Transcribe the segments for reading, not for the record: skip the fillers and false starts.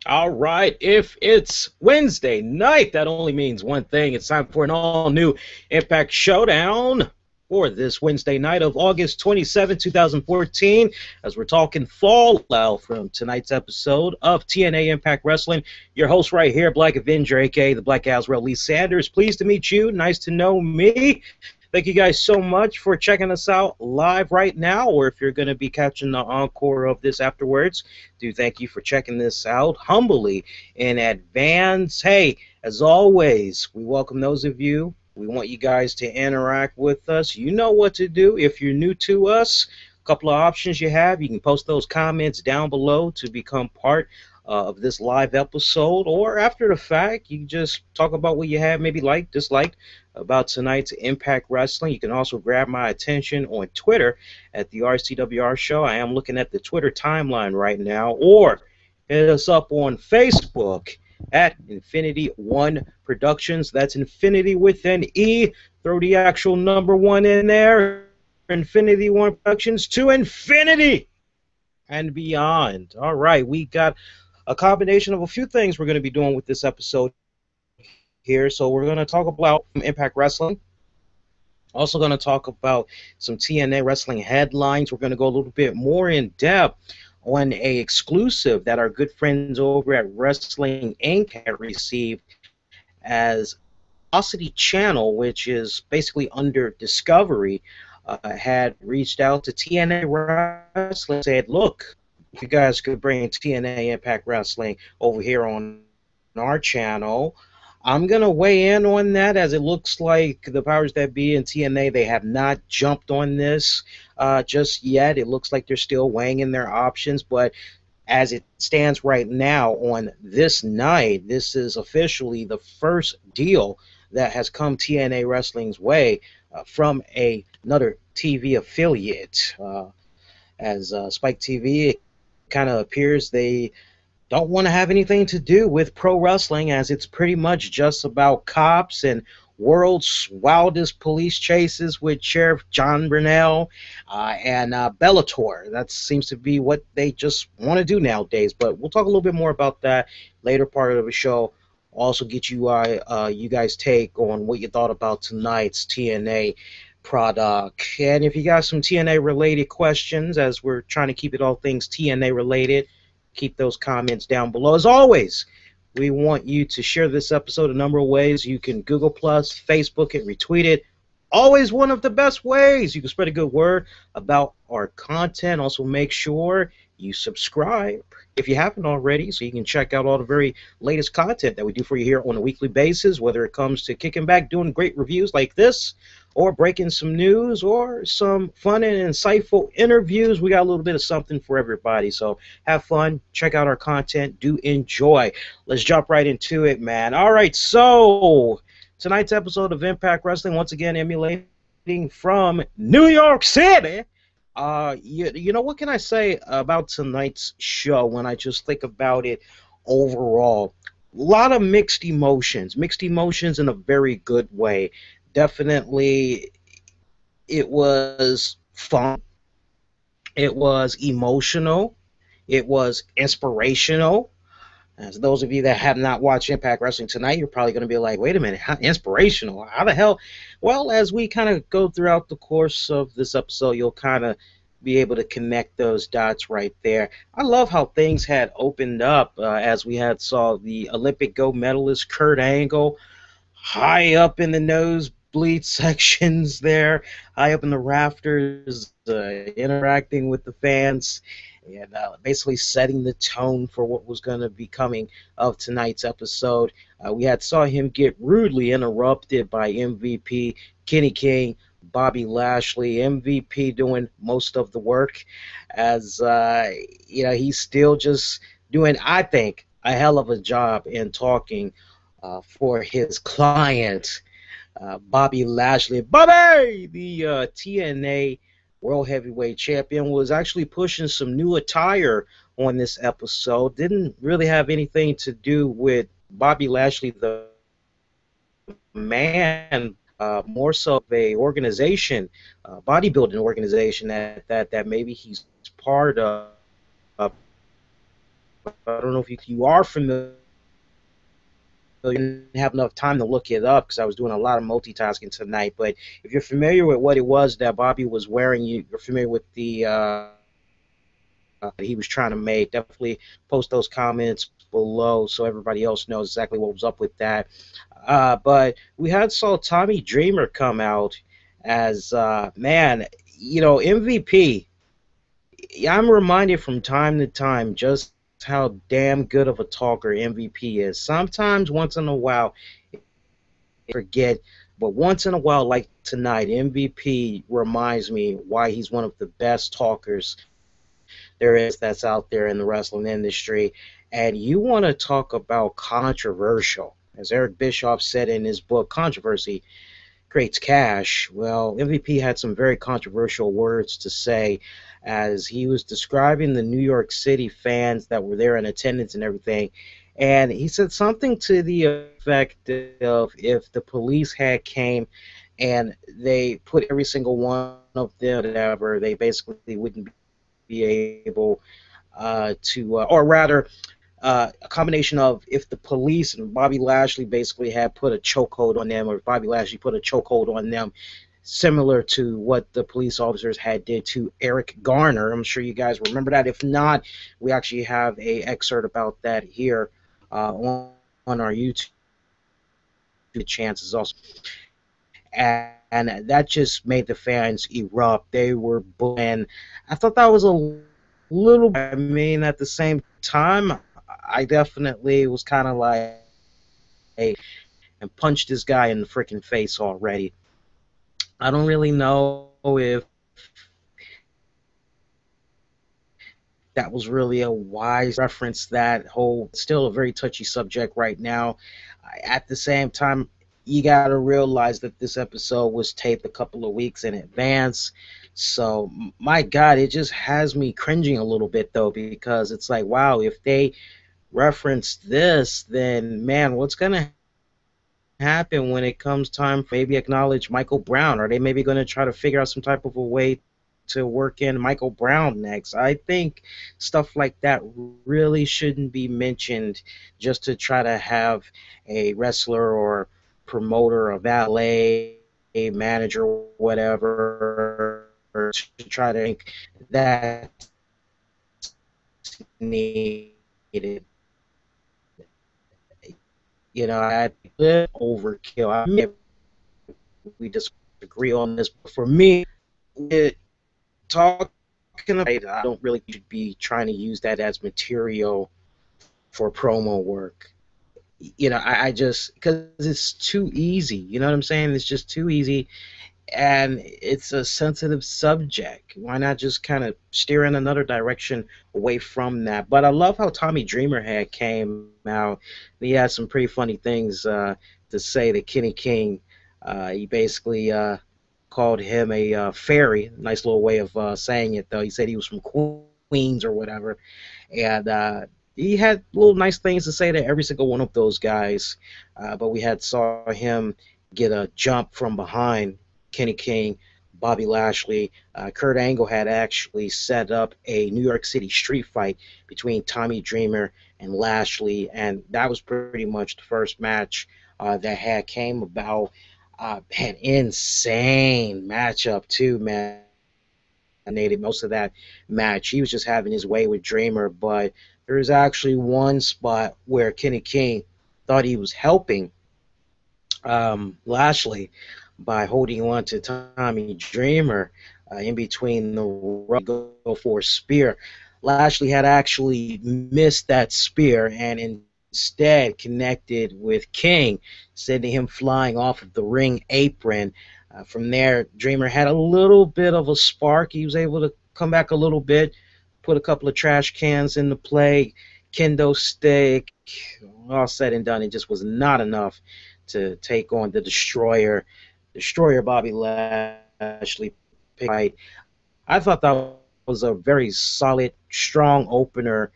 All right, if it's Wednesday night, that only means one thing. It's time for an all-new Impact Showdown for this Wednesday night of August 27, 2014, as we're talking fallout from tonight's episode of TNA Impact Wrestling. Your host right here, Black Avenger, a.k.a. the Black Azrael Lee Sanders. Pleased to meet you. Nice to know me. Thank you guys so much for checking us out live right now, or if you're going to be catching the encore of this afterwards, do thank you for checking this out humbly in advance. Hey, as always, we welcome those of you. We want you guys to interact with us. You know what to do. If you're new to us, a couple of options you have. You can post those comments down below to become part of this live episode, or after the fact, you just talk about what you have, maybe liked, disliked about tonight's Impact Wrestling. You can also grab my attention on Twitter at the RCWR Show. I am looking at the Twitter timeline right now, or hit us up on Facebook at Infinity One Productions. That's Infinity with an E. Throw the actual number one in there. Infinity One Productions to infinity and beyond. All right, we got a combination of a few things we're going to be doing with this episode here. So we're going to talk about Impact Wrestling. Also going to talk about some TNA wrestling headlines. We're going to go a little bit more in depth on a exclusive that our good friends over at Wrestling Inc. have received as Velocity Channel, which is basically under Discovery, had reached out to TNA Wrestling and said, look, you guys could bring TNA Impact Wrestling over here on our channel. I'm going to weigh in on that, as it looks like the powers that be in TNA, they have not jumped on this just yet. It looks like they're still weighing in their options, but as it stands right now on this night, this is officially the first deal that has come TNA Wrestling's way from another TV affiliate. As Spike TV, it kind of appears they don't want to have anything to do with pro wrestling, as it's pretty much just about cops and world's wildest police chases with Sheriff John Burnell and Bellator. That seems to be what they just want to do nowadays, but we'll talk a little bit more about that later part of the show. Also get you you guys' take on what you thought about tonight's TNA product. And if you got some TNA related questions, as we're trying to keep it all things TNA related, keep those comments down below. As always, we want you to share this episode a number of ways. You can Google+, Facebook it, retweet it. Always one of the best ways. You can spread a good word about our content. Also make sure you subscribe if you haven't already, so you can check out all the very latest content that we do for you here on a weekly basis, whether it comes to kicking back, doing great reviews like this, or breaking some news, or some fun and insightful interviews. We got a little bit of something for everybody, so have fun, check out our content, do enjoy. Let's jump right into it, man. All right, so tonight's episode of Impact Wrestling, once again emulating from New York City. You know, what can I say about tonight's show when I just think about it overall? A lot of mixed emotions in a very good way. Definitely, it was fun, it was emotional, it was inspirational. As those of you that have not watched Impact Wrestling tonight, you're probably going to be like, wait a minute, how inspirational? How the hell? Well, as we kind of go throughout the course of this episode, you'll kind of be able to connect those dots right there. I love how things had opened up as we had saw the Olympic gold medalist Kurt Angle high up in the nosebleed sections there, high up in the rafters, interacting with the fans, and basically setting the tone for what was going to be coming of tonight's episode. We had saw him get rudely interrupted by MVP Kenny King, Bobby Lashley. MVP doing most of the work, as you know, he's still just doing, I think, a hell of a job in talking for his client, Bobby Lashley. Bobby, the TNA World Heavyweight Champion, was actually pushing some new attire on this episode. Didn't really have anything to do with Bobby Lashley, the man, more so of a organization, bodybuilding organization that maybe he's part of. I don't know if you are familiar. I didn't have enough time to look it up because I was doing a lot of multitasking tonight. But if you're familiar with what it was that Bobby was wearing, you're familiar with the he was trying to make, definitely post those comments below so everybody else knows exactly what was up with that. But we had saw Tommy Dreamer come out as man, MVP. I'm reminded from time to time just how damn good of a talker MVP is. Sometimes, once in a while, I forget, but once in a while, like tonight, MVP reminds me why he's one of the best talkers there is that's out there in the wrestling industry. And you want to talk about controversial. As Eric Bischoff said in his book, Controversy Creates Cash. Well, MVP had some very controversial words to say as he was describing the New York City fans that were there in attendance and everything. And he said something to the effect of if the police had came and they put every single one of them, whatever, they basically wouldn't be able or rather, a combination of if the police and Bobby Lashley basically had put a chokehold on them, or Bobby Lashley put a chokehold on them, similar to what the police officers had did to Eric Garner. I'm sure you guys remember that. If not, we actually have a excerpt about that here on our YouTube. The chances also, and that just made the fans erupt. They were booing. I thought that was a little. I mean, at the same time, I definitely was kind of like, hey, and punched this guy in the freaking face already. I don't really know if that was really a wise reference. That whole, still a very touchy subject right now. At the same time, you got to realize that this episode was taped a couple of weeks in advance. So, my God, it just has me cringing a little bit, though, because it's like, wow, if they reference this, then, man, what's going to happen when it comes time for maybe acknowledge Michael Brown? Are they maybe going to try to figure out some type of a way to work in Michael Brown next? I think stuff like that really shouldn't be mentioned just to try to have a wrestler or promoter, a valet, a manager, whatever, to try to think that's needed. I overkill. I mean, we disagree on this, but for me, talking about, I don't really should be trying to use that as material for promo work. I just, because it's too easy. You know what I'm saying? It's just too easy, and it's a sensitive subject. Why not just kind of steer in another direction away from that? But I love how Tommy Dreamer had came out. He had some pretty funny things to say to Kenny King. He basically called him a fairy. Nice little way of saying it, though. He said he was from Queens or whatever. And he had little nice things to say to every single one of those guys. But we had saw him get a jump from behind Kenny King, Bobby Lashley. Kurt Angle had actually set up a New York City street fight between Tommy Dreamer and Lashley, and that was pretty much the first match that had came about. An insane matchup too, man. Most of that match, he was just having his way with Dreamer, but there was actually one spot where Kenny King thought he was helping Lashley by holding on to Tommy Dreamer in between the go for a spear. Lashley had actually missed that spear and instead connected with King, sending him flying off of the ring apron. From there, Dreamer had a little bit of a spark. He was able to come back a little bit, put a couple of trash cans into play, kendo stick. All said and done, it just was not enough to take on the Destroyer Bobby Lashley. Right. I thought that was a very solid, strong opener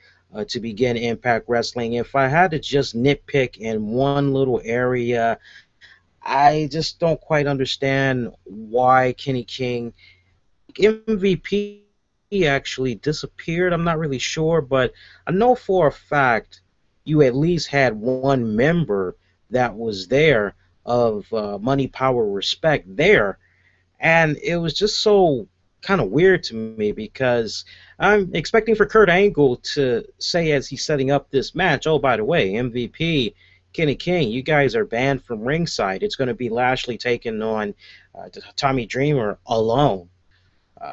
to begin Impact Wrestling. If I had to just nitpick in one little area, I just don't quite understand why Kenny King MVP actually disappeared. I'm not really sure, but I know for a fact you at least had one member that was there of Money, Power, Respect there, and it was just so kind of weird to me because I'm expecting for Kurt Angle to say as he's setting up this match, oh, by the way, MVP, Kenny King, you guys are banned from ringside. It's going to be Lashley taking on Tommy Dreamer alone.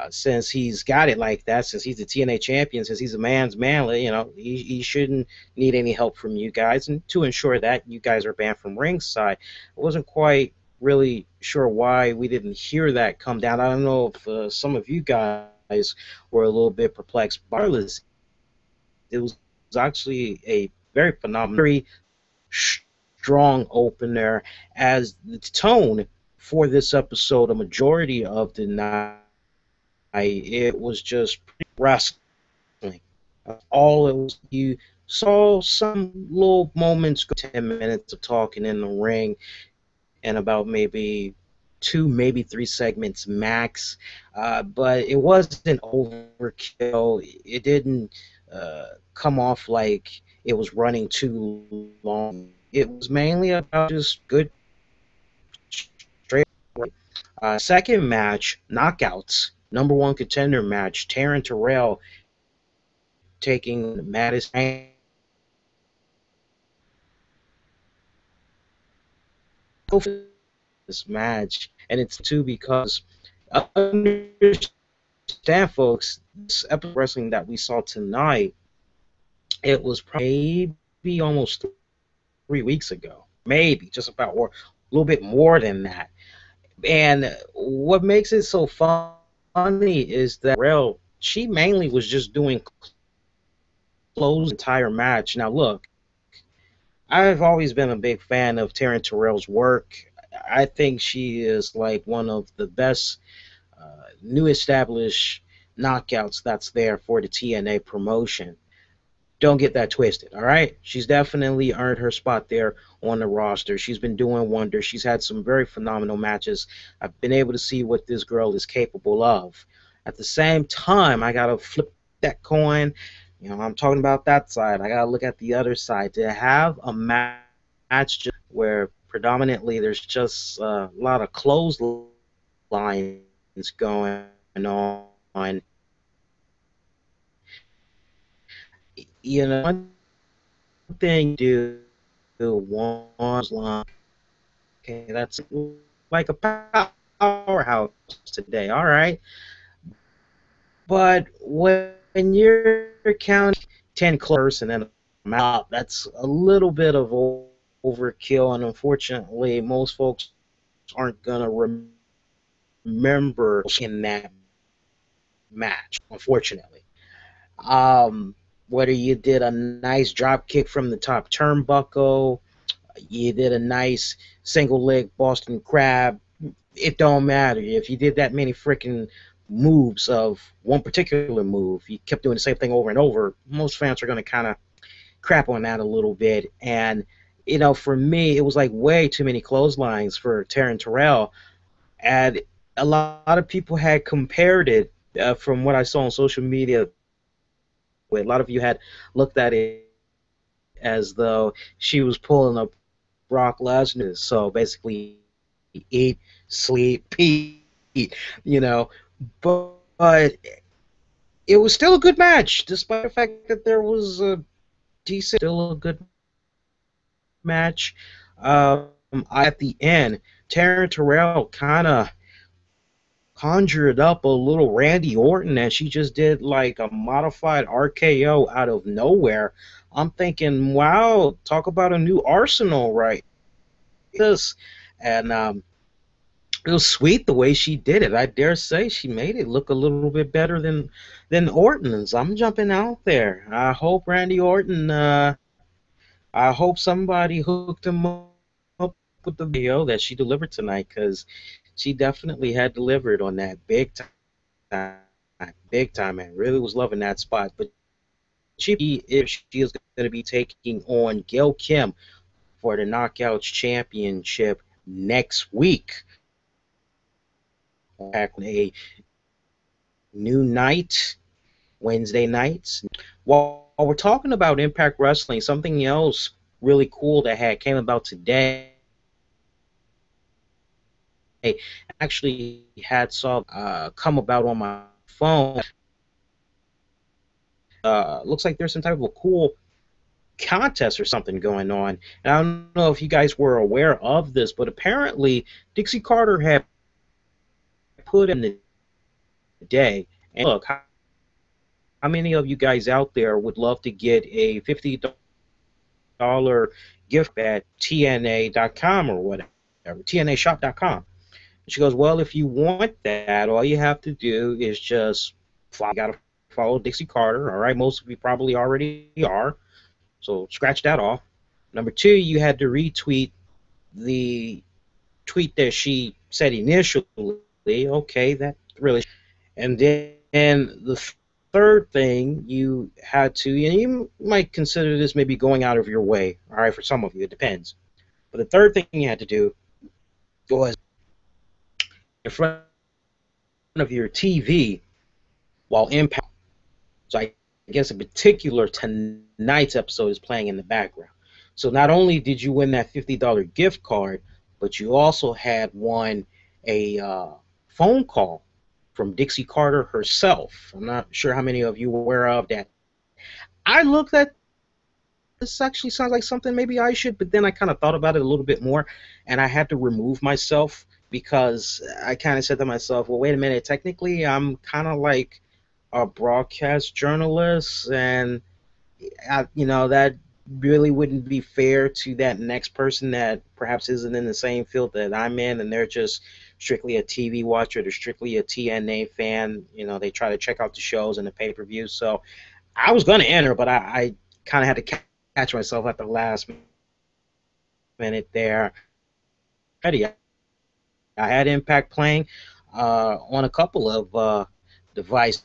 Since he's got it like that, since he's the TNA champion, since he's a man's man, he shouldn't need any help from you guys. And to ensure that, you guys are banned from ringside. I wasn't quite really sure why we didn't hear that come down. I don't know if some of you guys were a little bit perplexed. Regardless, it was actually a very phenomenal, very strong opener, as the tone for this episode, a majority of the night, it was just wrestling. All it was, you saw some little moments, 10 minutes of talking in the ring, and about maybe 2, maybe 3 segments max. But it wasn't overkill. It didn't come off like it was running too long. It was mainly about just good, straight. Second match, knockouts. Number 1 contender match, Taryn Terrell taking Madison. This match, and it's too because understand, folks, this episode of wrestling that we saw tonight, it was maybe almost 3 weeks ago, maybe just about, or a little bit more than that. And what makes it so funny is that Terrell, she mainly was just doing close the entire match. Now look, I've always been a big fan of Taryn Terrell's work. I think she is like one of the best new established knockouts that's there for the TNA promotion. Don't get that twisted, all right? She's definitely earned her spot there on the roster. She's been doing wonders. She's had some very phenomenal matches. I've been able to see what this girl is capable of. At the same time, I got to flip that coin. You know, I'm talking about that side. I got to look at the other side. To have a match where predominantly there's just a lot of clotheslines going on. You know, one thing you do one line, okay, that's like a powerhouse today, all right? But when you're counting 10 close and then I'm out, that's a little bit of overkill, and unfortunately, most folks aren't going to remember in that match, unfortunately. Whether you did a nice drop kick from the top turnbuckle, you did a nice single leg Boston Crab, it don't matter. If you did that many freaking moves of one particular move, you kept doing the same thing over and over, most fans are going to kind of crap on that a little bit. And, you know, for me, it was like way too many clotheslines for Taryn Terrell. And a lot of people had compared it from what I saw on social media. A lot of you had looked at it as though she was pulling up Brock Lesnar. So basically, eat, sleep, eat, you know. But it was still a good match, despite the fact that there was a decent, still a good match. At the end, Taryn Terrell kind of conjured up a little Randy Orton, and she just did like a modified RKO out of nowhere. I'm thinking, wow, talk about a new arsenal, right? This, and it was sweet the way she did it. I dare say she made it look a little bit better than Orton's. I'm jumping out there. I hope Randy Orton. I hope somebody hooked him up with the video that she delivered tonight, because she definitely had delivered on that big time, man. Really was loving that spot. But if she is going to be taking on Gail Kim for the Knockouts Championship next week, back on a new night, Wednesday nights. While we're talking about Impact Wrestling, something else really cool that had came about today actually had saw come about on my phone. Looks like there's some type of a cool contest or something going on. And I don't know if you guys were aware of this, but apparently Dixie Carter had put in the day. And look, how many of you guys out there would love to get a $50 gift at TNA.com or whatever, TNAshop.com? She goes, well, if you want that, all you have to do is just follow. You got to follow Dixie Carter. All right, most of you probably already are, so scratch that off. Number two, you had to retweet the tweet that she said initially. Okay, that really. And then the third thing you had to, and you might consider this maybe going out of your way. All right, for some of you, it depends. But the third thing you had to do was in front of your TV while Impact. So I guess in particular tonight's episode is playing in the background. So not only did you win that $50 gift card, but you also had won a phone call from Dixie Carter herself. I'm not sure how many of you were aware of that. I looked at this, actually sounds like something maybe I should, but then I kind of thought about it a little bit more, and I had to remove myself because I kind of said to myself, well, wait a minute, technically I'm kind of like a broadcast journalist, and that really wouldn't be fair to that next person that perhaps isn't in the same field that I'm in, and they're just strictly a TV watcher, they're strictly a TNA fan. They try to check out the shows and the pay-per-view. So I was going to enter, but I kind of had to catch myself at the last minute there. I had Impact playing on a couple of devices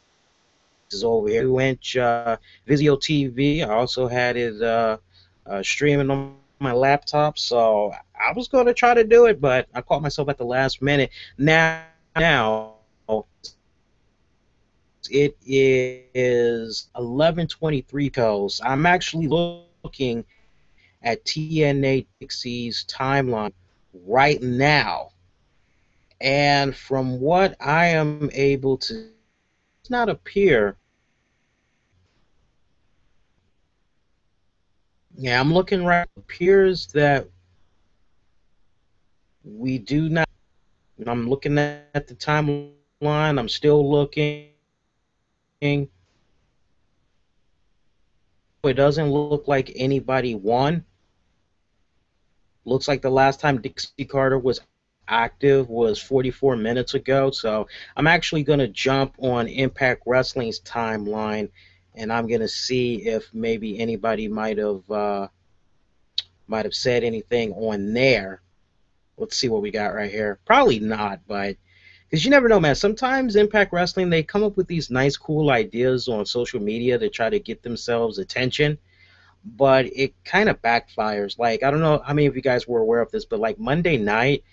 over here. 2-inch Vizio TV. I also had it streaming on my laptop, so I was going to try to do it, but I caught myself at the last minute. Now it is 11:23 goes. I'm actually looking at TNA Dixie's timeline right now, and from what I am able to, does not appear. Yeah, I'm looking right. It appears that we do not. I'm looking at the timeline. I'm still looking. It doesn't look like anybody won. Looks like the last time Dixie Carter was active was 44 minutes ago. So I'm actually going to jump on Impact Wrestling's timeline, and I'm going to see if maybe anybody might have said anything on there. Let's see what we got right here. Probably not, but because you never know, man. Sometimes Impact Wrestling, they come up with these nice, cool ideas on social media to try to get themselves attention, but it kind of backfires. Like, I don't know how many of you guys were aware of this, but like Monday night,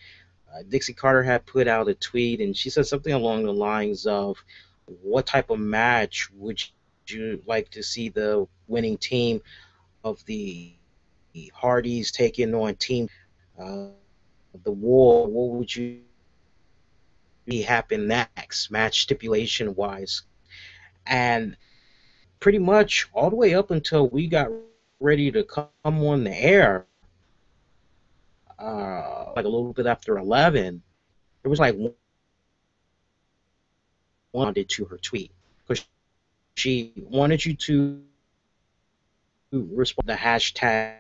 Dixie Carter had put out a tweet, and she said something along the lines of, what type of match would you like to see the winning team of the Hardys taking on Team the War? What would you happen next, match stipulation wise? And pretty much all the way up until we got ready to come on the air, like a little bit after 11, it was like wanted to her tweet, because she wanted you to respond to the hashtag,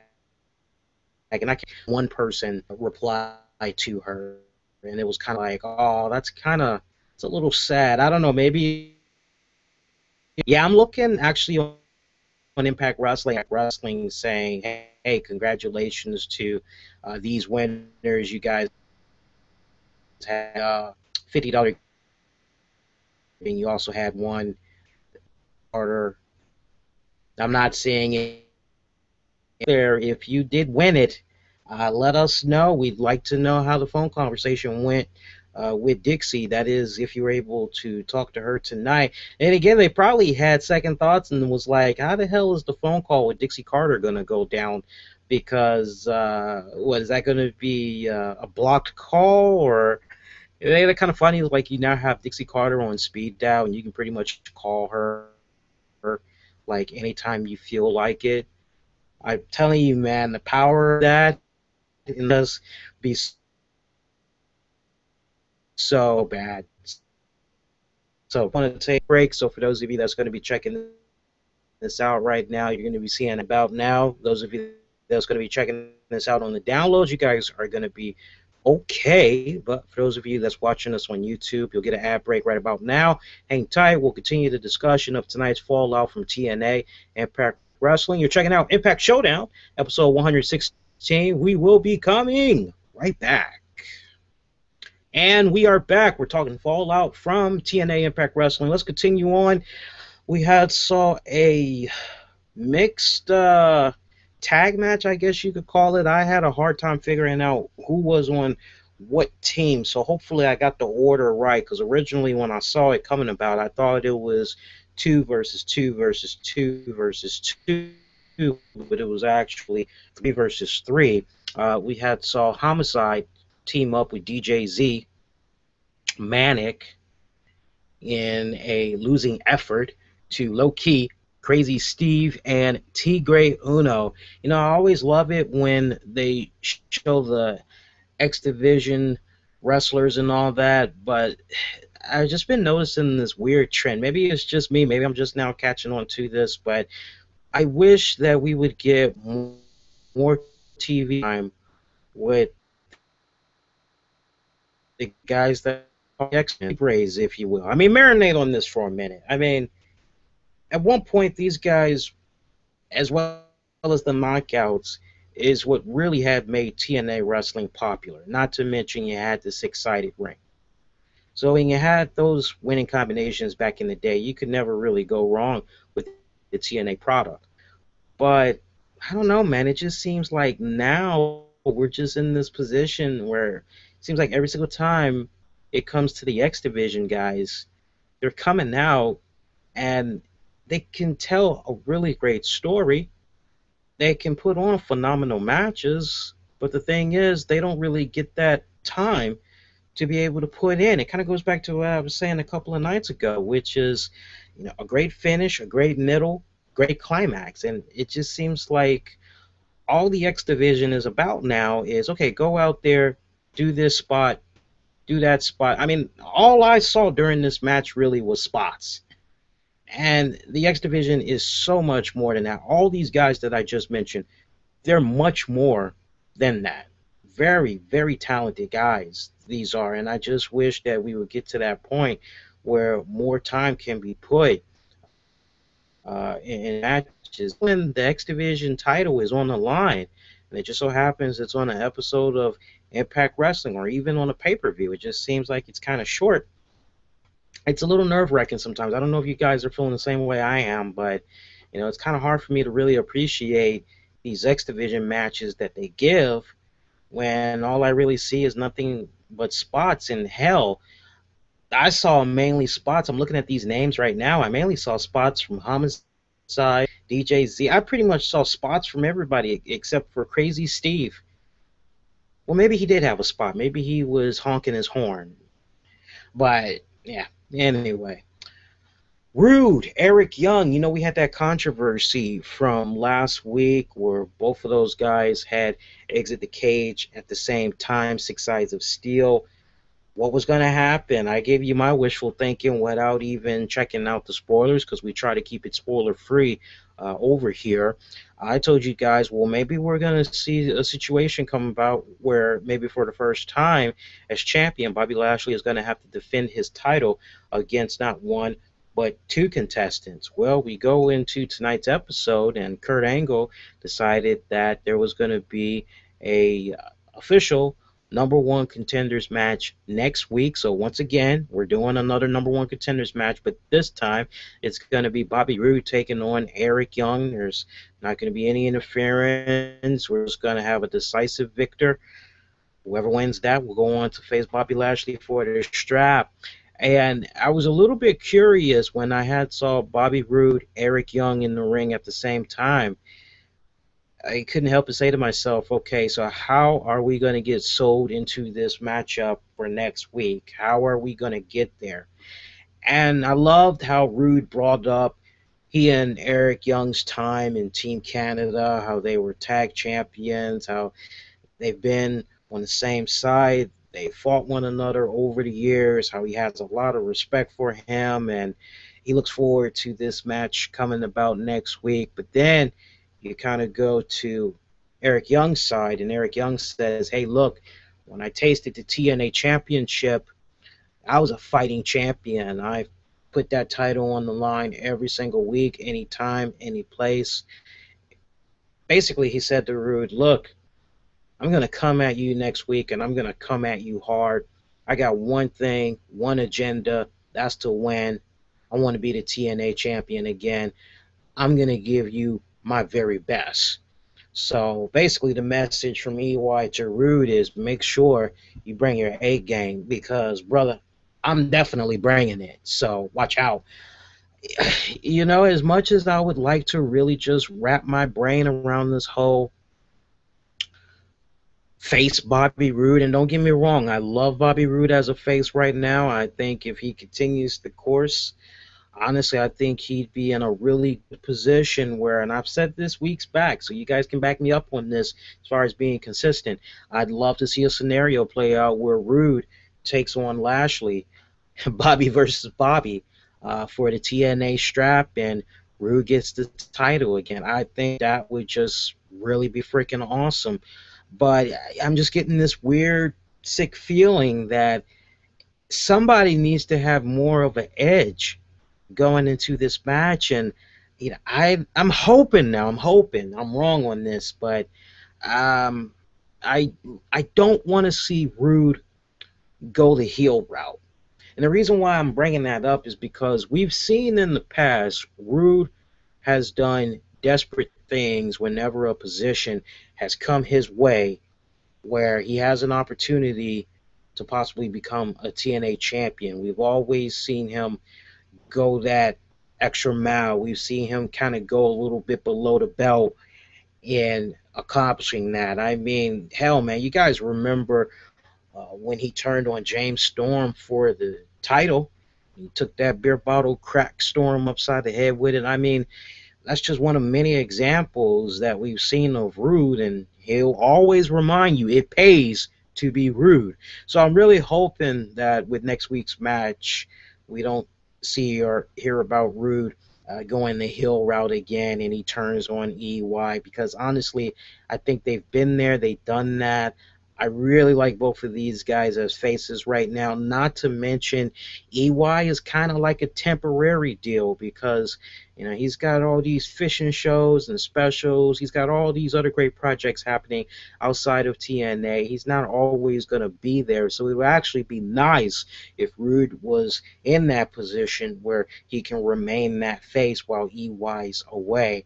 and one person replied to her, and it was kind of like, oh, it's a little sad. I don't know, maybe. Yeah, I'm looking actually on Impact Wrestling saying, hey, congratulations to these winners. You guys had $50, and you also had one order. I'm not saying it there. If you did win it, let us know. We'd like to know how the phone conversation went with Dixie. That is, if you were able to talk to her tonight. And again, they probably had second thoughts and was like, how the hell is the phone call with Dixie Carter going to go down? Because, what, is that going to be a blocked call? Or they're kind of funny, like you now have Dixie Carter on speed dial and you can pretty much call her like anytime you feel like it. I'm telling you, man, the power of that does be so bad. So I want to take a break. So for those of you that's going to be checking this out right now, you're going to be seeing about now. Those of you that's going to be checking this out on the downloads, you guys are going to be okay. But for those of you that's watching us on YouTube, you'll get an ad break right about now. Hang tight. We'll continue the discussion of tonight's fallout from TNA Impact Wrestling. You're checking out Impact Showdown, episode 116. We will be coming right back. And we are back. We're talking fallout from TNA Impact Wrestling. Let's continue on. We saw a mixed tag match, I guess you could call it. I had a hard time figuring out who was on what team, so hopefully I got the order right, because originally when I saw it coming about, I thought it was 2 versus 2 versus 2 versus 2, but it was actually 3 versus 3. We saw Homicide team up with DJZ, Manic, in a losing effort to Low Key, Crazy Steve, and Tigre Uno. You know, I always love it when they show the X Division wrestlers and all that, but I've just been noticing this weird trend. Maybe it's just me. Maybe I'm just now catching on to this, but I wish that we would get more TV time with the guys that are X-Rays, if you will. I mean, marinate on this for a minute. I mean, at one point, these guys, as well as the knockouts, is what really had made TNA wrestling popular. Not to mention you had the six-sided ring. So when you had those winning combinations back in the day, you could never really go wrong with the TNA product. But I don't know, man. It just seems like now we're just in this position where it seems like every single time it comes to the X Division guys, they're coming out and they can tell a really great story. They can put on phenomenal matches, but the thing is, they don't really get that time to be able to put in. It kind of goes back to what I was saying a couple of nights ago, which is, you know, a great finish, a great middle, great climax, and it just seems like all the X Division is about now is, okay, go out there, do this spot, do that spot. I mean, all I saw during this match really was spots. And the X Division is so much more than that. All these guys that I just mentioned, they're much more than that. Very, very talented guys these are. And I just wish that we would get to that point where more time can be put in matches when the X Division title is on the line. And it just so happens it's on an episode of Impact Wrestling or even on a pay-per-view. It just seems like it's kind of short. It's a little nerve-wracking sometimes. I don't know if you guys are feeling the same way I am, but you know, it's kind of hard for me to really appreciate these X Division matches that they give when all I really see is nothing but spots. In hell, I saw mainly spots. I'm looking at these names right now. I mainly saw spots from Homicide, DJZ. I pretty much saw spots from everybody except for Crazy Steve. Well, maybe he did have a spot. Maybe he was honking his horn. But, yeah, anyway. Rude, Eric Young. You know, we had that controversy from last week where both of those guys had Exit the Cage at the same time, Six Sides of Steel. What was going to happen? I gave you my wishful thinking without even checking out the spoilers because we try to keep it spoiler-free over here. I told you guys, well, maybe we're going to see a situation come about where maybe for the first time as champion, Bobby Lashley is going to have to defend his title against not one, but two contestants. Well, we go into tonight's episode, and Kurt Angle decided that there was going to be a official number one contenders match next week. So once again, we're doing another number one contenders match, but this time it's going to be Bobby Roode taking on Eric Young. There's not going to be any interference. We're just going to have a decisive victor. Whoever wins that will go on to face Bobby Lashley for the strap. And I was a little bit curious when I had saw Bobby Roode, Eric Young in the ring at the same time. I couldn't help but say to myself, okay, so how are we going to get sold into this matchup for next week? How are we going to get there? And I loved how Rude brought up he and Eric Young's time in Team Canada, how they were tag champions, how they've been on the same side. They fought one another over the years, how he has a lot of respect for him, and he looks forward to this match coming about next week. But then you kind of go to Eric Young's side, and Eric Young says, hey, look, when I tasted the TNA championship, I was a fighting champion. I put that title on the line every single week, anytime, any place. Basically, he said to Rude, look, I'm going to come at you next week, and I'm going to come at you hard. I got one thing, one agenda. That's to win. I want to be the TNA champion again. I'm going to give you my very best. So basically the message from EY to Rude is make sure you bring your A game because, brother, I'm definitely bringing it. So watch out. You know, as much as I would like to really just wrap my brain around this whole face Bobby Roode, and don't get me wrong, I love Bobby Roode as a face right now. I think if he continues the course, honestly, I think he'd be in a really good position where, and I've said this weeks back, so you guys can back me up on this as far as being consistent. I'd love to see a scenario play out where Roode takes on Lashley, Bobby versus Bobby, for the TNA strap, and Roode gets the title again. I think that would just really be freaking awesome. But I'm just getting this weird, sick feeling that somebody needs to have more of an edge going into this match, and you know, I'm hoping now. I'm wrong on this, but I don't want to see Rude go the heel route. And the reason why I'm bringing that up is because we've seen in the past Rude has done desperate things whenever a position has come his way where he has an opportunity to possibly become a TNA champion. We've always seen him go that extra mile. We've seen him kind of go a little bit below the belt in accomplishing that. I mean, hell, man, you guys remember when he turned on James Storm for the title. He took that beer bottle, cracked Storm upside the head with it. I mean, that's just one of many examples that we've seen of Rude, and he'll always remind you it pays to be Rude. So I'm really hoping that with next week's match, we don't see or hear about Rude going the heel route again and he turns on EY, because honestly, I think they've been there, they've done that. I really like both of these guys as faces right now, not to mention EY is kind of like a temporary deal because, you know, he's got all these fishing shows and specials. He's got all these other great projects happening outside of TNA. He's not always going to be there, so it would actually be nice if Rude was in that position where he can remain that face while EY's away.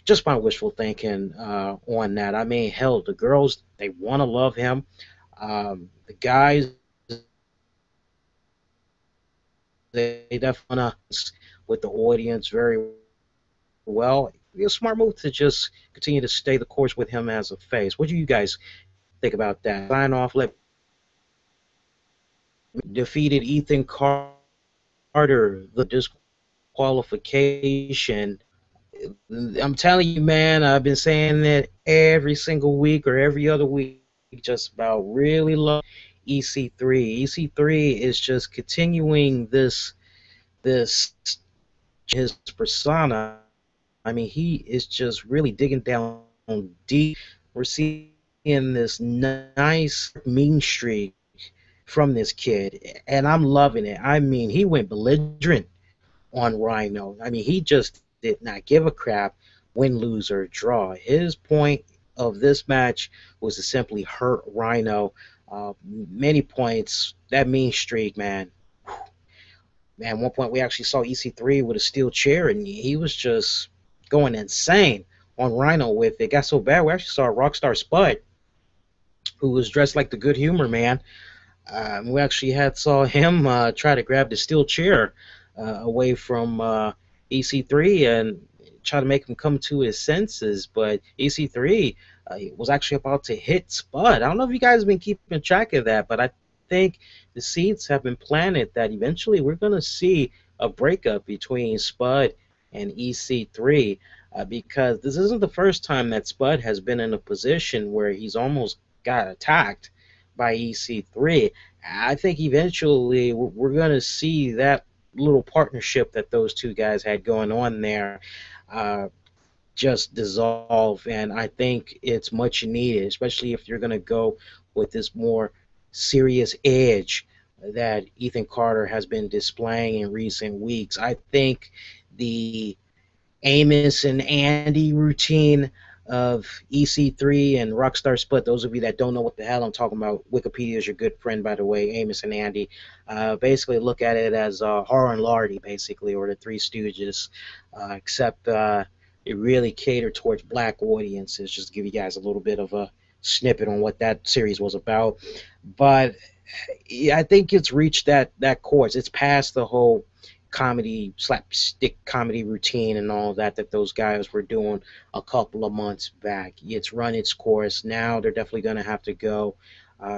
Just my wishful thinking on that. I mean, hell, the girls, they want to love him. The guys, they definitely want to with the audience very well. It'd be a smart move to just continue to stay the course with him as a face. What do you guys think about that? Sign off, let defeated Ethan Carter, the disqualification. I'm telling you, man, I've been saying that every single week or every other week, just about really love EC3. EC3 is just continuing this his persona. I mean, he is just really digging down deep. We're seeing this nice mean streak from this kid, and I'm loving it. I mean, he went belligerent on Rhino. I mean, he just did not give a crap, win, lose, or draw. His point of this match was to simply hurt Rhino. Many points, that mean streak, man. Man, at one point we actually saw EC3 with a steel chair, and he was just going insane on Rhino with it. It got so bad we actually saw Rockstar Spud who was dressed like the Good Humor Man. We actually had saw him try to grab the steel chair away from EC3 and try to make him come to his senses. But EC3 was actually about to hit Spud. I don't know if you guys have been keeping track of that, but I think the seeds have been planted that eventually we're going to see a breakup between Spud and EC3 because this isn't the first time that Spud has been in a position where he's almost got attacked by EC3. I think eventually we're going to see that little partnership that those two guys had going on there uh, just dissolve, and I think it's much needed, especially if you're going to go with this more serious edge that Ethan Carter has been displaying in recent weeks. I think the Amos and Andy routine of EC3 and Rockstar Split. Those of you that don't know what the hell I'm talking about, Wikipedia is your good friend, by the way, Amos and Andy. Basically, look at it as Horror and Lardy, basically, or the Three Stooges, except it really catered towards black audiences. Just to give you guys a little bit of a snippet on what that series was about. But yeah, I think it's reached that course. It's past the whole comedy, slapstick comedy routine and all that those guys were doing a couple of months back. It's run its course. Now they're definitely going to have to go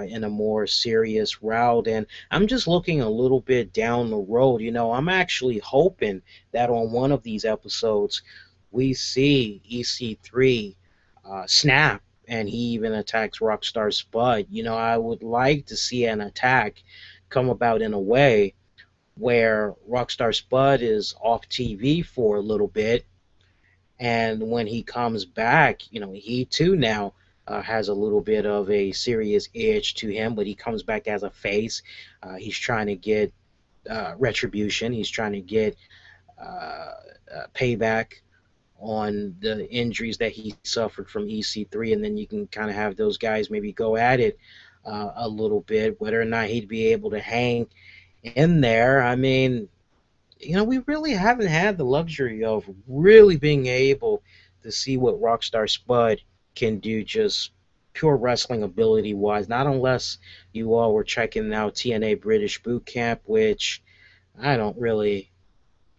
in a more serious route. And I'm just looking a little bit down the road. You know, I'm actually hoping that on one of these episodes we see EC3 snap and he even attacks Rockstar Spud. You know, I would like to see an attack come about in a way where Rockstar Spud is off TV for a little bit, and when he comes back, you know, he too now has a little bit of a serious edge to him, but he comes back as a face. He's trying to get retribution. He's trying to get payback on the injuries that he suffered from EC3, and then you can kind of have those guys maybe go at it a little bit, whether or not he'd be able to hang in there. I mean, you know, we really haven't had the luxury of really being able to see what Rockstar Spud can do just pure wrestling ability wise, not unless you all were checking out TNA British Boot Camp, which I don't really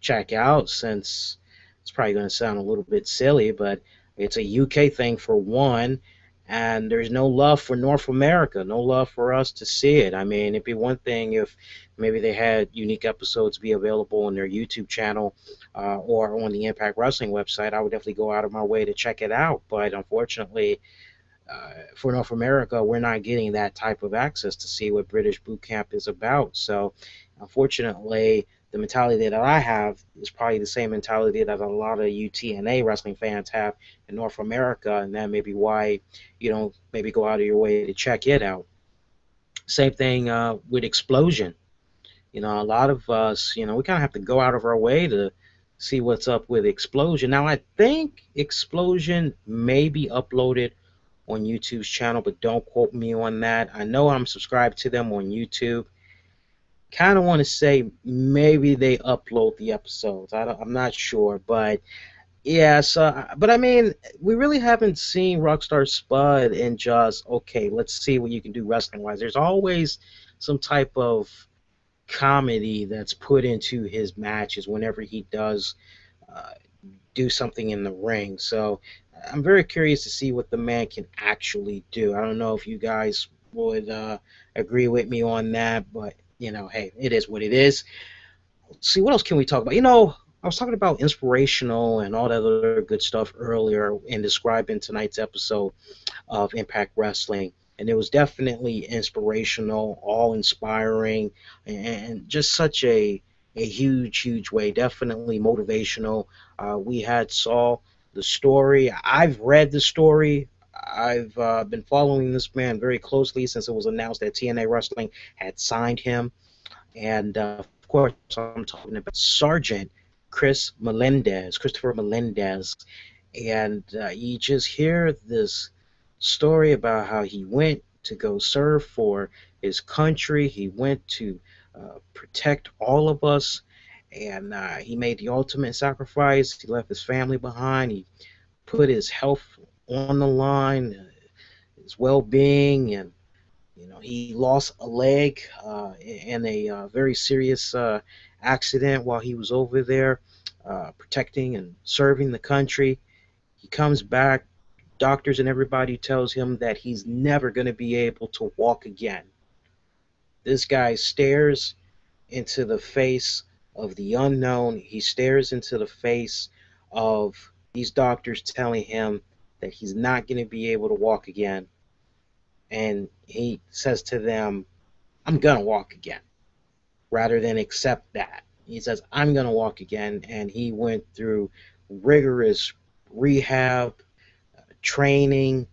check out since it's probably going to sound a little bit silly, but it's a UK thing for one, and there's no love for North America, no love for us to see it. I mean, it'd be one thing if maybe they had unique episodes be available on their YouTube channel or on the Impact Wrestling website. I would definitely go out of my way to check it out, but unfortunately, for North America, we're not getting that type of access to see what British Boot Camp is about. So, unfortunately, the mentality that I have is probably the same mentality that a lot of you TNA wrestling fans have in North America, and that may be why you don't maybe go out of your way to check it out. Same thing with Explosion. You know, a lot of us, you know, we kind of have to go out of our way to see what's up with Explosion. Now, I think Explosion may be uploaded on YouTube's channel, but don't quote me on that. I know I'm subscribed to them on YouTube. Kind of want to say maybe they upload the episodes. I'm not sure, but yeah. So, but I mean, we really haven't seen Rockstar Spud and just okay. Let's see what you can do wrestling wise. There's always some type of comedy that's put into his matches whenever he does do something in the ring. So I'm very curious to see what the man can actually do. I don't know if you guys would agree with me on that, but you know, hey, it is what it is. Let's see, what else can we talk about? You know, I was talking about inspirational and all that other good stuff earlier in describing tonight's episode of Impact Wrestling, and it was definitely inspirational, all-inspiring, and just such a huge way, definitely motivational. We had saw the story. I've read the story. I've been following this man very closely since it was announced that TNA Wrestling had signed him. And, of course, I'm talking about Sergeant Christopher Melendez. And you just hear this story about how he went to go serve for his country. He went to protect all of us. And he made the ultimate sacrifice. He left his family behind. He put his health on the line, his well-being, and You know, he lost a leg in a very serious accident while he was over there protecting and serving the country. He comes back. Doctors and everybody tells him that he's never going to be able to walk again. This guy stares into the face of the unknown. He stares into the face of these doctors telling him that he's not going to be able to walk again. And he says to them, I'm going to walk again, rather than accept that. He says, I'm going to walk again. And he went through rigorous rehab, training.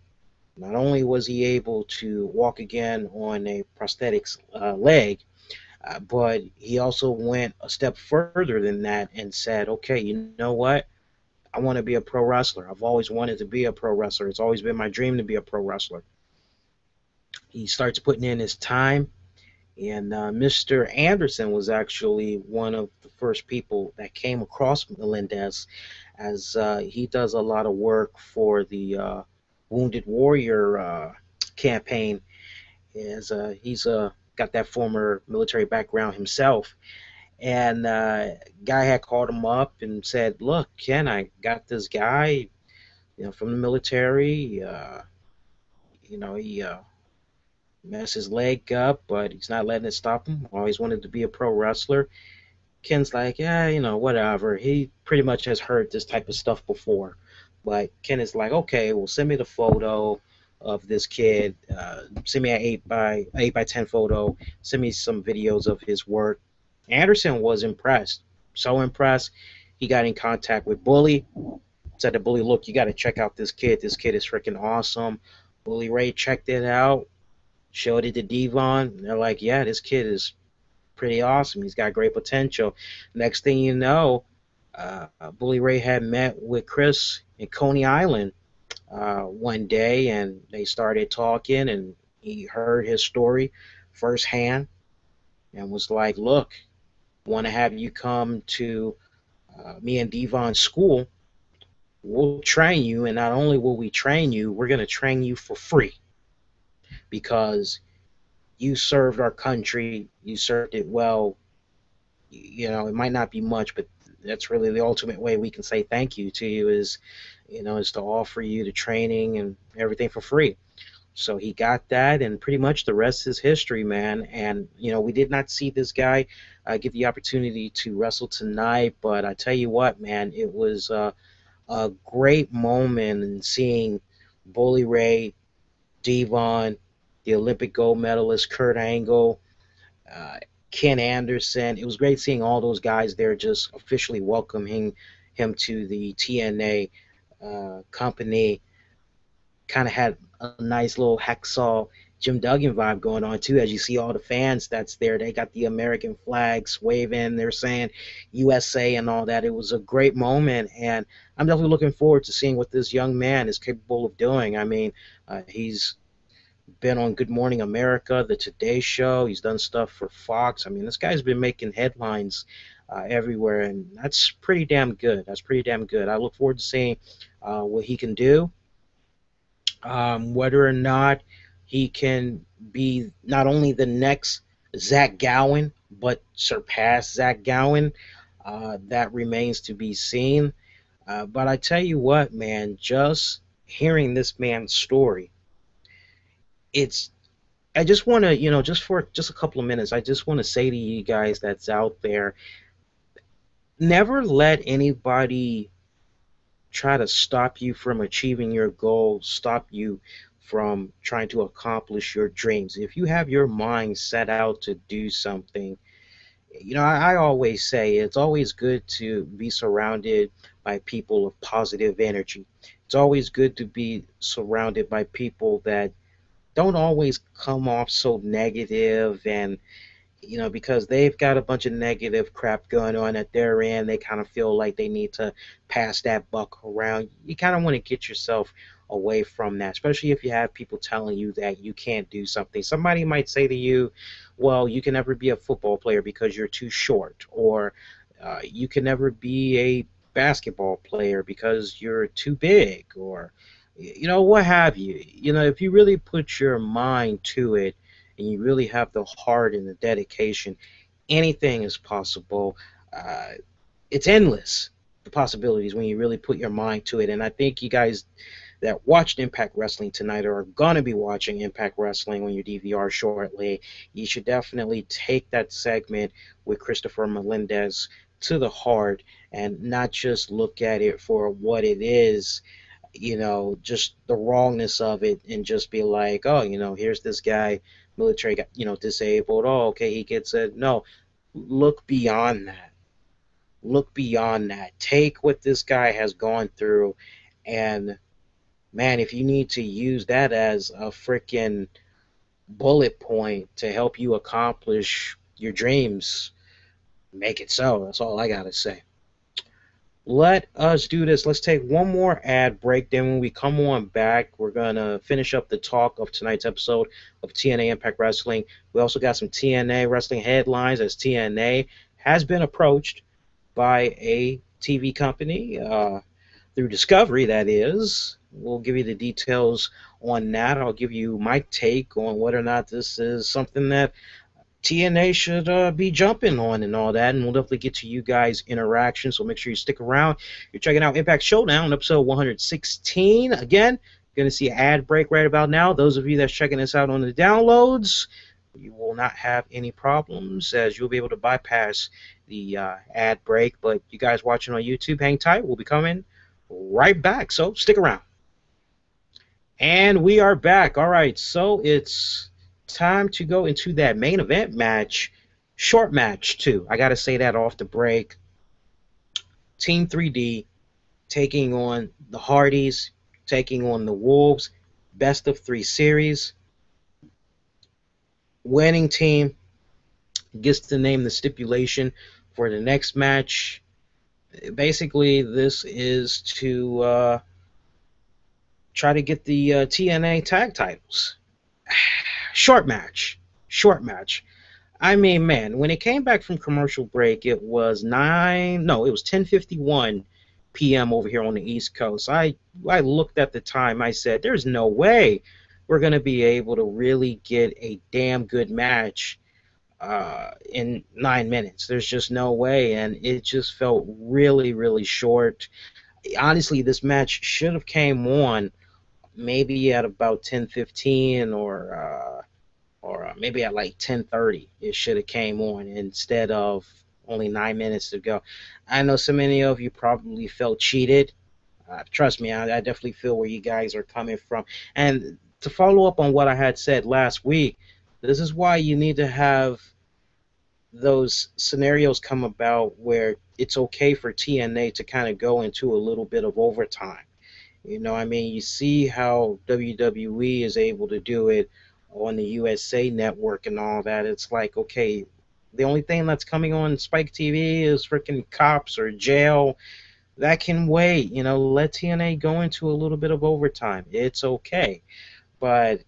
Not only was he able to walk again on a prosthetics leg, but he also went a step further than that and said, okay, you know what? I want to be a pro wrestler. I've always wanted to be a pro wrestler. It's always been my dream to be a pro wrestler. He starts putting in his time, and Mr. Anderson was actually one of the first people that came across Melendez, as he does a lot of work for the Wounded Warrior campaign. As he's got that former military background himself, and guy had called him up and said, "Look, Ken, I got this guy, from the military. He messed his leg up, but he's not letting it stop him. Always wanted to be a pro wrestler." Ken's like, yeah, whatever. He pretty much has heard this type of stuff before. But Ken is like, okay, well, send me the photo of this kid. Send me an 8 by 10 photo. Send me some videos of his work. Anderson was impressed. So impressed, he got in contact with Bully. Said to Bully, look, you got to check out this kid. This kid is freaking awesome. Bully Ray checked it out, showed it to Devon. They're like, yeah, this kid is pretty awesome. He's got great potential. Next thing you know, Bully Ray had met with Chris in Coney Island one day, and they started talking, and he heard his story firsthand and was like, look, I want to have you come to me and Devon's school. We'll train you, and not only will we train you, we're going to train you for free, because you served our country, you served it well. It might not be much, but that's really the ultimate way we can say thank you to you is to offer you the training and everything for free. So he got that, and pretty much the rest is history, man. And we did not see this guy get the opportunity to wrestle tonight, but I tell you what, man, it was a great moment in seeing Bully Ray, Devon, the Olympic gold medalist Kurt Angle, Ken Anderson. It was great seeing all those guys there just officially welcoming him to the TNA company. Kind of had a nice little hacksaw Jim Duggan vibe going on too, as you see all the fans that's there. They got the American flags waving. They're saying USA and all that. It was a great moment, and I'm definitely looking forward to seeing what this young man is capable of doing. I mean, he's been on Good Morning America, the Today Show. He's done stuff for Fox. I mean, this guy's been making headlines everywhere, and that's pretty damn good. That's pretty damn good. I look forward to seeing what he can do, whether or not he can be not only the next Zach Gowen, but surpass Zach Gowen. That remains to be seen. But I tell you what, man, just hearing this man's story, I just want to, just for just a couple of minutes, I just want to say to you guys that's out there, never let anybody try to stop you from achieving your goals, stop you from trying to accomplish your dreams. If you have your mind set out to do something, I always say it's always good to be surrounded by people of positive energy. It's always good to be surrounded by people that don't always come off so negative, and because they've got a bunch of negative crap going on at their end, they kind of feel like they need to pass that buck around. You kind of want to get yourself away from that, especially if you have people telling you that you can't do something. Somebody might say to you, well, you can never be a football player because you're too short, or you can never be a basketball player because you're too big, or what have you. If you really put your mind to it, and you really have the heart and the dedication, anything is possible. Uh, it's endless, the possibilities when you really put your mind to it. And I think you guys that watched Impact Wrestling tonight or are going to be watching Impact Wrestling on your DVR shortly, you should definitely take that segment with Christopher Melendez to the heart and not just look at it for what it is, just the wrongness of it, and just be like, oh, here's this guy, military, disabled. Oh, okay, he gets it. No, look beyond that. Look beyond that. Take what this guy has gone through, and man, if you need to use that as a freaking bullet point to help you accomplish your dreams, make it so. That's all I gotta say. Let us do this. Let's take one more ad break. Then when we come on back, we're going to finish up the talk of tonight's episode of TNA Impact Wrestling. We also got some TNA wrestling headlines, as TNA has been approached by a TV company, through Discovery, that is. We'll give you the details on that. I'll give you my take on whether or not this is something that TNA should be jumping on and all that, and we'll definitely get to you guys' interaction, so make sure you stick around. You're checking out Impact Showdown, episode 116. Again, you're going to see an ad break right about now. Those of you that's checking us out on the downloads, you will not have any problems, as you'll be able to bypass the ad break. But you guys watching on YouTube, hang tight. We'll be coming right back, so stick around. And we are back. All right, so it's time to go into that main event match, short match too. I gotta say that off the break. Team 3D taking on the Hardys, taking on the Wolves, best of 3 series. Winning team gets to name the stipulation for the next match. Basically, this is to try to get the TNA tag titles. Short match. I mean, man, when it came back from commercial break, it was 10:51 p.m. over here on the East Coast. I looked at the time. I said, there's no way we're going to be able to really get a damn good match in 9 minutes. There's just no way, and it just felt really, really short. Honestly, this match should have came on maybe at about 10:15 or maybe at like 10:30. It should have came on instead of only 9 minutes to go. I know so many of you probably felt cheated. Trust me, I definitely feel where you guys are coming from. And to follow up on what I had said last week, this is why you need to have those scenarios come about where it's okay for TNA to kind of go into a little bit of overtime. You see how WWE is able to do it on the USA Network and all that. It's like, okay, the only thing that's coming on Spike TV is freaking Cops or Jail. That can wait. Let TNA go into a little bit of overtime. It's okay. But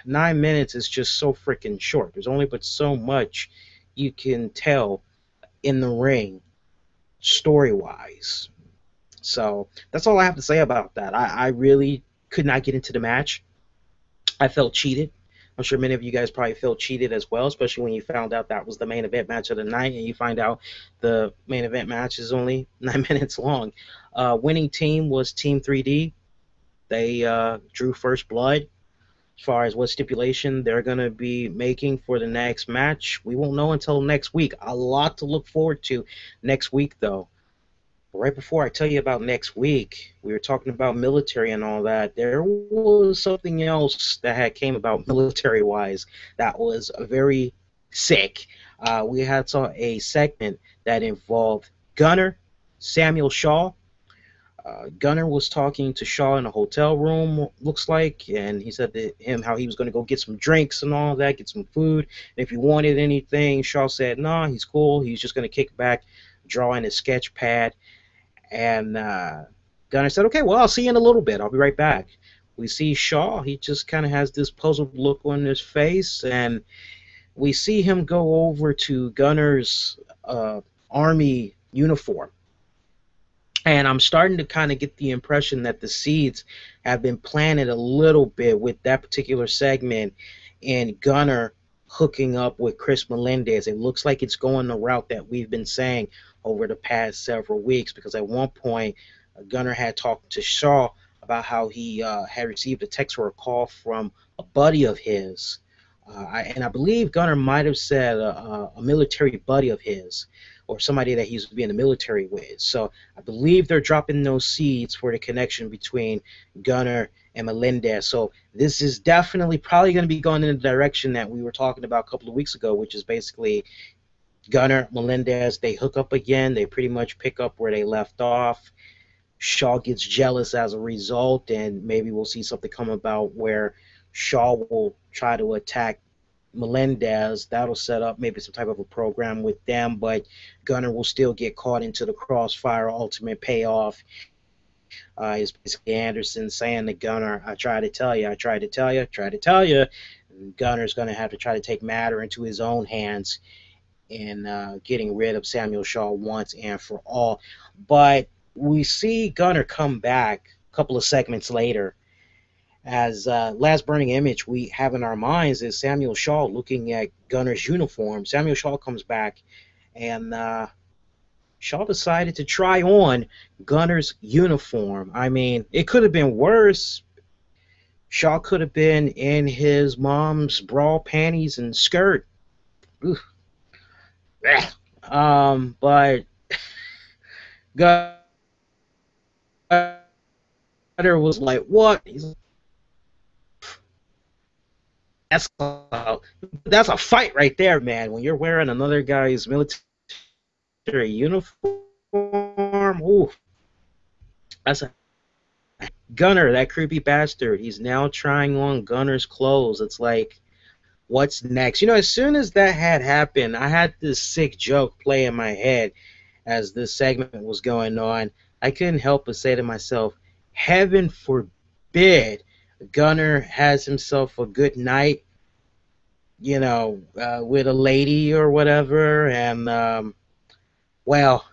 9 minutes is just so freaking short. There's only but so much you can tell in the ring, story-wise. So that's all I have to say about that. I really could not get into the match. I felt cheated. I'm sure many of you guys probably felt cheated as well, especially when you found out that was the main event match of the night, and you find out the main event match is only 9 minutes long. Winning team was Team 3D. They drew first blood. As far as what stipulation they're going to be making for the next match, we won't know until next week. A lot to look forward to next week, though. But right before I tell you about next week, we were talking about military and all that. There was something else that had came about military-wise that was very sick. We had saw a segment that involved Gunner, Samuel Shaw. Gunner was talking to Shaw in a hotel room, looks like, and he said to him how he was going to go get some drinks and all that, get some food. And if he wanted anything, Shaw said, no, he's cool. He's just going to kick back, draw in his sketch pad. And Gunner said, okay, well, I'll see you in a little bit. I'll be right back. We see Shaw. He just kind of has this puzzled look on his face, and we see him go over to Gunner's Army uniform. And I'm starting to kind of get the impression that the seeds have been planted a little bit with that particular segment in Gunner hooking up with Chris Melendez. It looks like it's going the route that we've been saying over the past several weeks, because at one point, Gunner had talked to Shaw about how he had received a text or a call from a buddy of his. And I believe Gunner might have said a military buddy of his, or somebody that he used to be in the military with. So I believe they're dropping those seeds for the connection between Gunner and Melendez. So this is definitely probably going to be going in the direction that we were talking about a couple of weeks ago, which is basically Gunner, Melendez, they hook up again. They pretty much pick up where they left off. Shaw gets jealous as a result, and maybe we'll see something come about where Shaw will try to attack Melendez. That'll set up maybe some type of a program with them, but Gunner will still get caught into the crossfire. Ultimate payoff is basically Anderson saying to Gunner, I tried to tell you, I tried to tell you, I tried to tell you. And Gunner's going to have to try to take matter into his own hands in getting rid of Samuel Shaw once and for all. But we see Gunner come back a couple of segments later, as last burning image we have in our minds is Samuel Shaw looking at Gunner's uniform. Samuel Shaw comes back, and Shaw decided to try on Gunner's uniform. I mean, it could have been worse. Shaw could have been in his mom's bra, panties, and skirt. Oof. But Gunner was like, what? He's like, that's a fight right there, man. When you're wearing another guy's military uniform, ooh, that's a Gunner, that creepy bastard. He's now trying on Gunner's clothes. It's like, what's next? You know, as soon as that had happened, I had this sick joke play in my head as this segment was going on. I couldn't help but say to myself, heaven forbid Gunner has himself a good night, you know, with a lady or whatever, and, well,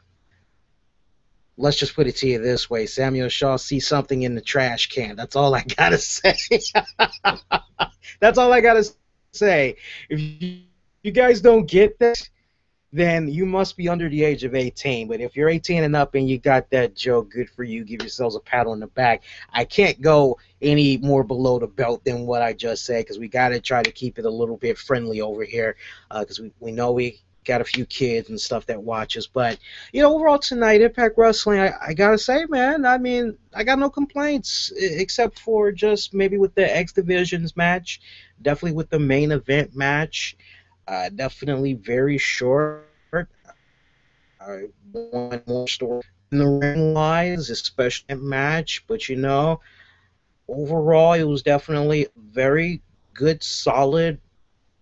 let's just put it to you this way. Samuel Shaw sees something in the trash can. That's all I gotta say. That's all I gotta say. If you guys don't get that, then you must be under the age of 18. But if you're 18 and up and you got that joke, good for you. Give yourselves a pat on the back. I can't go any more below the belt than what I just said, because we got to try to keep it a little bit friendly over here, because we know we got a few kids and stuff that watch us. But, you know, overall tonight, Impact Wrestling, I got to say, man, I mean, I got no complaints, except for just maybe with the X Divisions match, definitely with the main event match. Definitely very short. I want more story in the ring wise, especially that match. But you know, overall, it was definitely a very good, solid,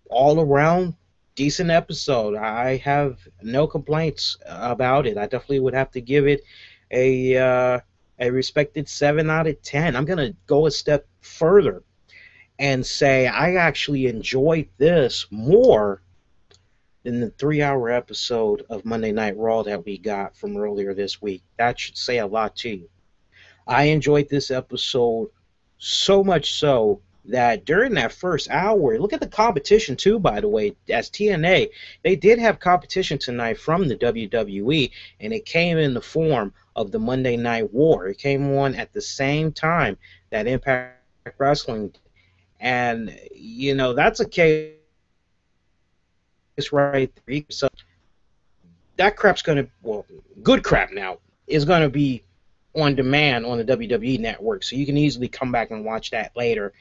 all around decent episode. I have no complaints about it. I definitely would have to give it a respected 7 out of 10. I'm gonna go a step further and say I actually enjoyed this more than the 3-hour episode of Monday Night Raw that we got from earlier this week. That should say a lot to you. I enjoyed this episode so much so that during that first hour, look at the competition too, by the way, as TNA, they did have competition tonight from the WWE, and it came in the form of the Monday Night War. It came on at the same time that Impact Wrestling did. And, you know, that's a case right there. So that crap's going to, well, good crap now, is going to be on demand on the WWE network. So you can easily come back and watch that later.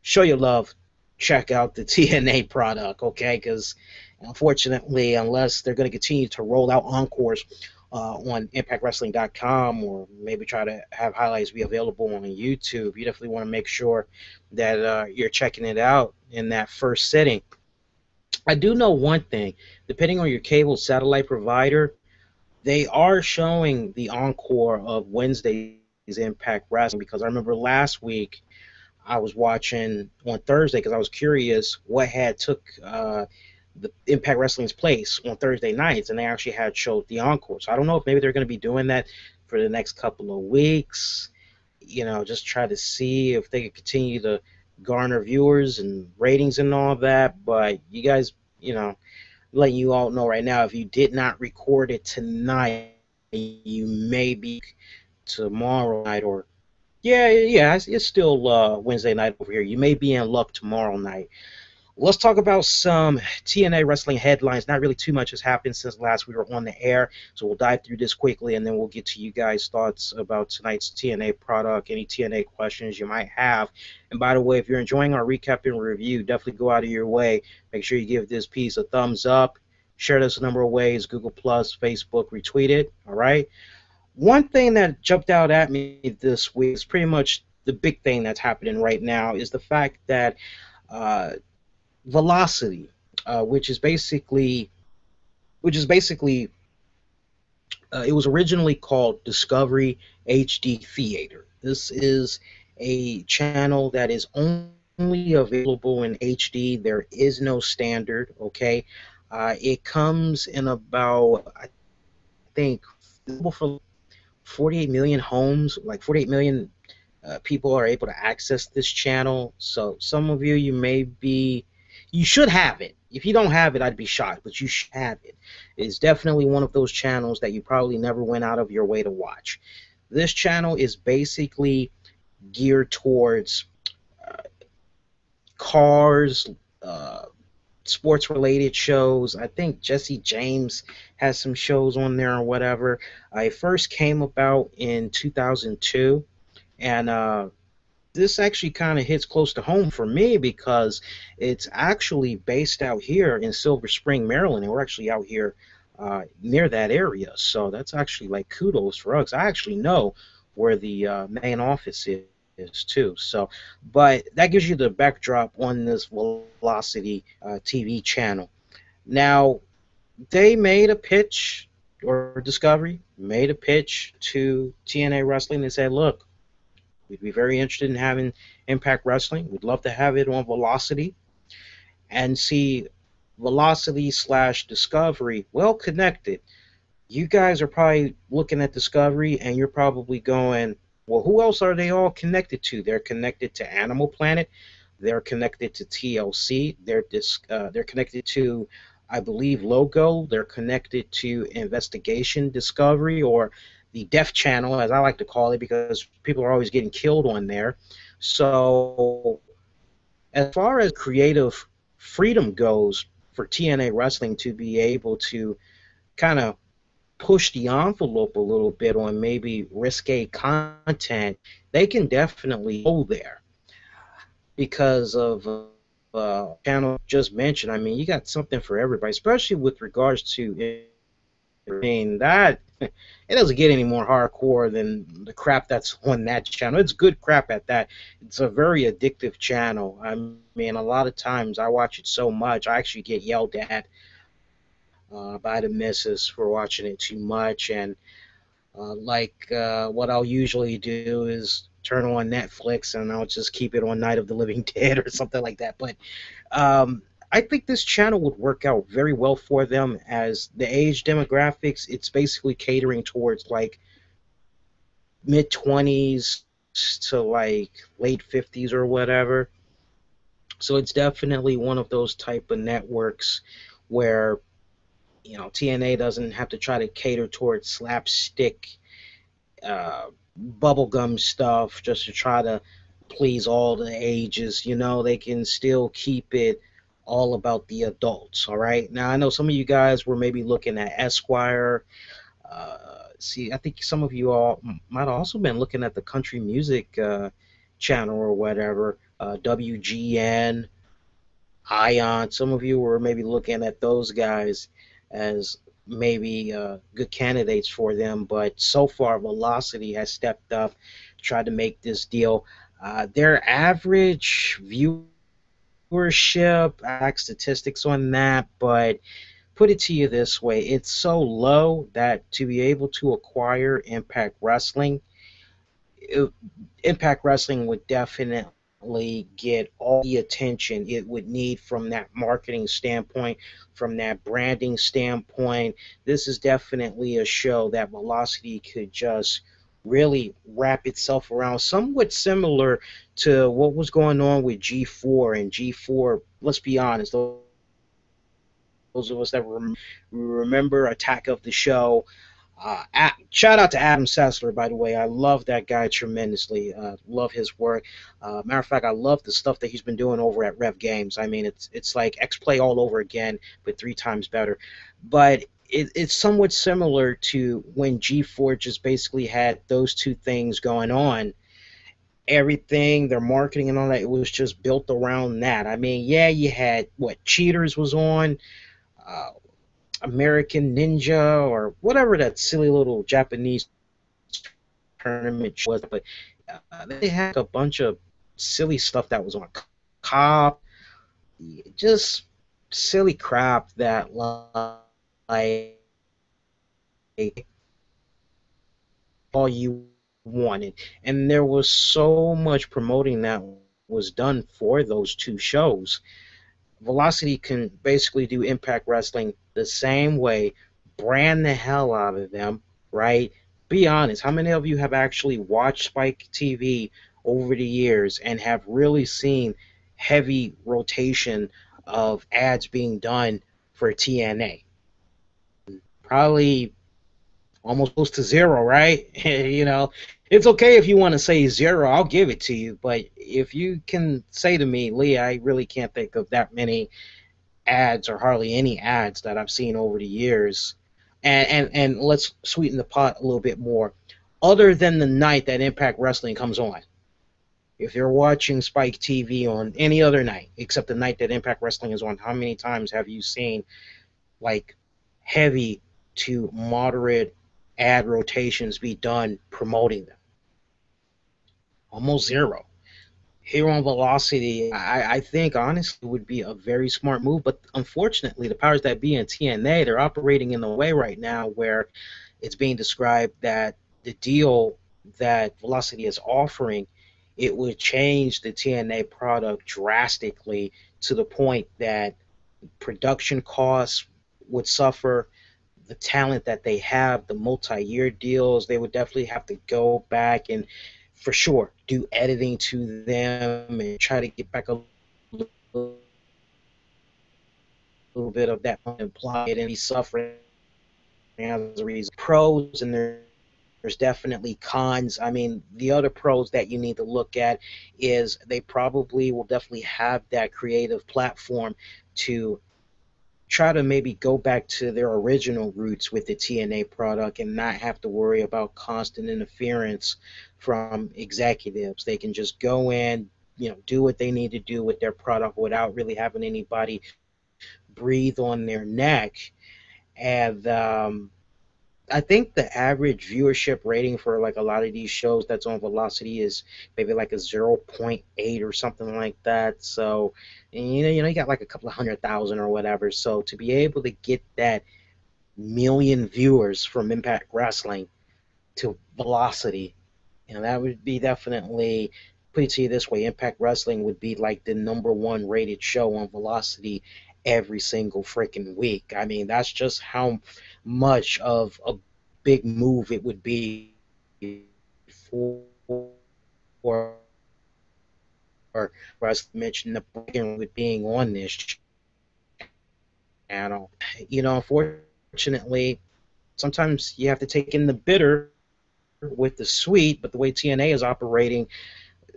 Show your love. Check out the TNA product, okay? Because unfortunately, unless they're going to continue to roll out encores on ImpactWrestling.com, or maybe try to have highlights be available on YouTube, you definitely want to make sure that you're checking it out in that first sitting. I do know one thing. Depending on your cable satellite provider, they are showing the encore of Wednesday's Impact Wrestling, because I remember last week I was watching on Thursday because I was curious what had took the Impact Wrestling's place on Thursday nights, and they actually had showed the encore. So I don't know if maybe they're going to be doing that for the next couple of weeks. You know, just try to see if they can continue to garner viewers and ratings and all that. But you guys, letting you all know right now, if you did not record it tonight, you may be tomorrow night, or yeah, it's still Wednesday night over here. You may be in luck tomorrow night. Let's talk about some TNA wrestling headlines. Not really too much has happened since last we were on the air, so we'll dive through this quickly, and then we'll get to you guys' thoughts about tonight's TNA product, any TNA questions you might have. And by the way, if you're enjoying our recap and review, definitely go out of your way. Make sure you give this piece a thumbs up. Share this a number of ways, Google+, Facebook, retweet it, all right? One thing that jumped out at me this week is pretty much the big thing that's happening right now is the fact that Velocity, which is basically it was originally called Discovery HD Theater. This is a channel that is only available in HD. There is no standard. Okay, it comes in about, I think, for 48 million homes, like 48 million people are able to access this channel. So some of you you should have it. If you don't have it, I'd be shocked, but you should have it. It's definitely one of those channels that you probably never went out of your way to watch. This channel is basically geared towards cars, sports-related shows. I think Jesse James has some shows on there or whatever. It first came about in 2002, and this actually kind of hits close to home for me because it's actually based out here in Silver Spring, Maryland, and we're actually out here near that area. So that's actually like kudos for us. I actually know where the main office is too. So, but that gives you the backdrop on this Velocity TV channel. Now, they made a pitch, or Discovery made a pitch to TNA Wrestling. They said, look, we'd be very interested in having Impact Wrestling. We'd love to have it on Velocity. And see, Velocity / Discovery, well connected. You guys are probably looking at Discovery and you're probably going, well, who else are they all connected to? They're connected to Animal Planet. They're connected to TLC. They're connected to, I believe, Logo. They're connected to Investigation Discovery, or the Death Channel, as I like to call it, because people are always getting killed on there. So as far as creative freedom goes for TNA Wrestling to be able to kind of push the envelope a little bit on maybe risque content, they can definitely go there because of channel just mentioned. I mean, you got something for everybody, especially with regards to, I mean, that it doesn't get any more hardcore than the crap that's on that channel. It's good crap at that. It's a very addictive channel. I mean, a lot of times I watch it so much, I actually get yelled at by the missus for watching it too much. And what I'll usually do is turn on Netflix and I'll just keep it on Night of the Living Dead or something like that. But I think this channel would work out very well for them, as the age demographics, it's basically catering towards like mid-20s to like late 50s or whatever. So it's definitely one of those type of networks where, you know, TNA doesn't have to try to cater towards slapstick bubblegum stuff just to try to please all the ages. You know, they can still keep it all about the adults. All right, now I know some of you guys were maybe looking at Esquire. See, I think some of you all might have also been looking at the country music channel or whatever, WGN, Ion. Some of you were maybe looking at those guys as maybe good candidates for them, but so far Velocity has stepped up, tried to make this deal. Their average viewership, statistics on that, but put it to you this way, it's so low that to be able to acquire Impact Wrestling, Impact Wrestling would definitely get all the attention it would need from that marketing standpoint, from that branding standpoint. This is definitely a show that Velocity could just really wrap itself around, somewhat similar to what was going on with G4. And G4, let's be honest, those of us that remember Attack of the Show. Shout out to Adam Sessler, by the way. I love that guy tremendously. Love his work. Matter of fact, I love the stuff that he's been doing over at Rev Games. I mean, it's like X Play all over again, but 3 times better. But it's somewhat similar to when G4 just basically had those two things going on. Everything, their marketing and all that, it was just built around that. I mean, yeah, you had what Cheaters was on. Uh, American Ninja or whatever that silly little Japanese tournament was, but they had a bunch of silly stuff that was on Cop, just silly crap that like all you wanted, and there was so much promoting that was done for those two shows. Velocity can basically do Impact Wrestling the same way, brand the hell out of them, right? Be honest, how many of you have actually watched Spike TV over the years and have really seen heavy rotation of ads being done for TNA? Probably almost close to zero, right? It's okay if you want to say zero, I'll give it to you. But if you can say to me, Lee, I really can't think of that many ads or hardly any ads that I've seen over the years. And let's sweeten the pot a little bit more. Other than the night that Impact Wrestling comes on, if you're watching Spike TV on any other night except the night that Impact Wrestling is on, how many times have you seen like heavy to moderate ad rotations be done promoting them? Almost zero. Here on Velocity, I think honestly would be a very smart move, but unfortunately the powers that be in TNA, they're operating in a way right now where it's being described that the deal that Velocity is offering, it would change the TNA product drastically to the point that production costs would suffer, the talent that they have, the multi-year deals, they would definitely have to go back and for sure do editing to them and try to get back a little bit of that implied and be suffering as a reason. Pros and there's definitely cons. I mean, the other pros that you need to look at is they probably will definitely have that creative platform to try to maybe go back to their original roots with the TNA product and not have to worry about constant interference from executives. They can just go in, do what they need to do with their product without really having anybody breathe on their neck. And I think the average viewership rating for like a lot of these shows that's on Velocity is maybe like a 0.8 or something like that. So, and you got like a couple of 100,000 or whatever. So to be able to get that million viewers from Impact Wrestling to Velocity, that would be definitely, put it to you this way, Impact Wrestling would be like the #1 rated show on Velocity every single freaking week. I mean, that's just how much of a big move it would be for us to mention the breaking with being on this channel. Unfortunately, sometimes you have to take in the bitter with the sweet, but the way TNA is operating,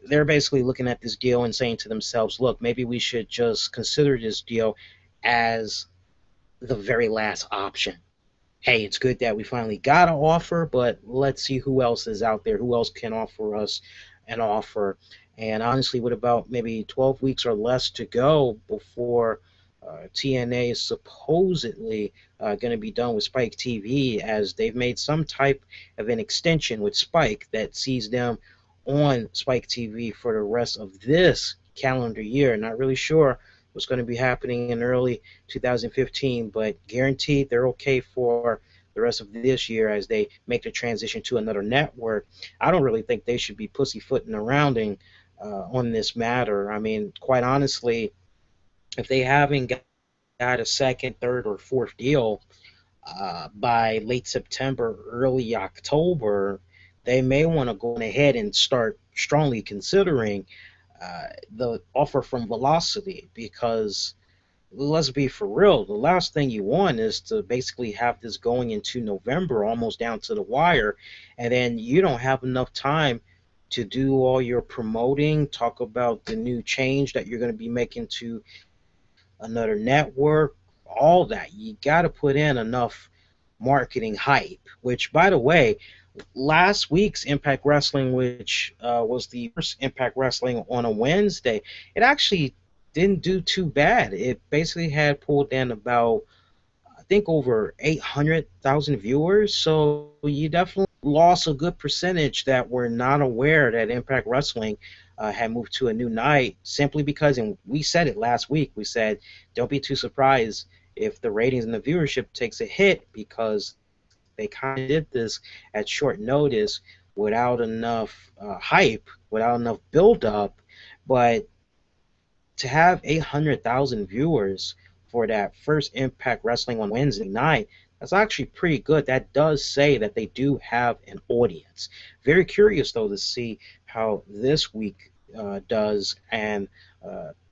they're basically looking at this deal and saying to themselves, look, maybe we should just consider this deal as the very last option. Hey, it's good that we finally got an offer, but let's see who else is out there, who else can offer us an offer. And honestly, with about maybe 12 weeks or less to go before TNA is supposedly going to be done with Spike TV, as they've made some type of an extension with Spike that sees them on Spike TV for the rest of this calendar year. Not really sure what's going to be happening in early 2015, but guaranteed they're okay for the rest of this year as they make the transition to another network. I don't really think they should be pussyfooting around on this matter. I mean, quite honestly, if they haven't got a second, third, or fourth deal by late September, early October, they may want to go ahead and start strongly considering the offer from Velocity, because let's be for real, the last thing you want is to basically have this going into November, almost down to the wire, and then you don't have enough time to do all your promoting, talk about the new change that you're going to be making to another network, all that. You got to put in enough marketing hype, which, by the way, last week's Impact Wrestling, which was the first Impact Wrestling on a Wednesday, it actually didn't do too bad. It basically had pulled in about, I think, over 800,000 viewers. So you definitely lost a good percentage that were not aware that Impact Wrestling had moved to a new night, simply because, and we said it last week, we said, don't be too surprised if the ratings and the viewership takes a hit, because they kind of did this at short notice without enough hype, without enough build-up. But to have 800,000 viewers for that first Impact Wrestling on Wednesday night, that's actually pretty good. That does say that they do have an audience. Very curious, though, to see how this week does, and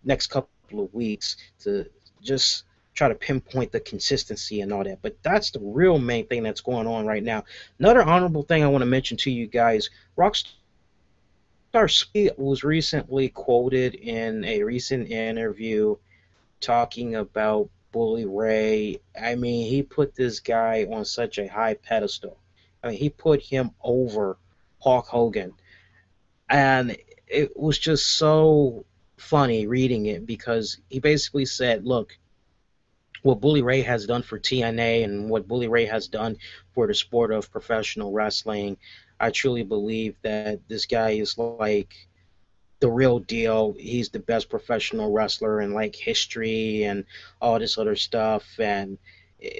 next couple of weeks, to just try to pinpoint the consistency and all that. But that's the real main thing that's going on right now. Another honorable thing I want to mention to you guys, Rockstar Speed was recently quoted in a recent interview talking about Bully Ray. I mean, he put this guy on such a high pedestal. I mean, he put him over Hulk Hogan. And it was just so funny reading it, because he basically said, look, what Bully Ray has done for TNA and what Bully Ray has done for the sport of professional wrestling, I truly believe that this guy is like the real deal. He's the best professional wrestler in like history and all this other stuff. And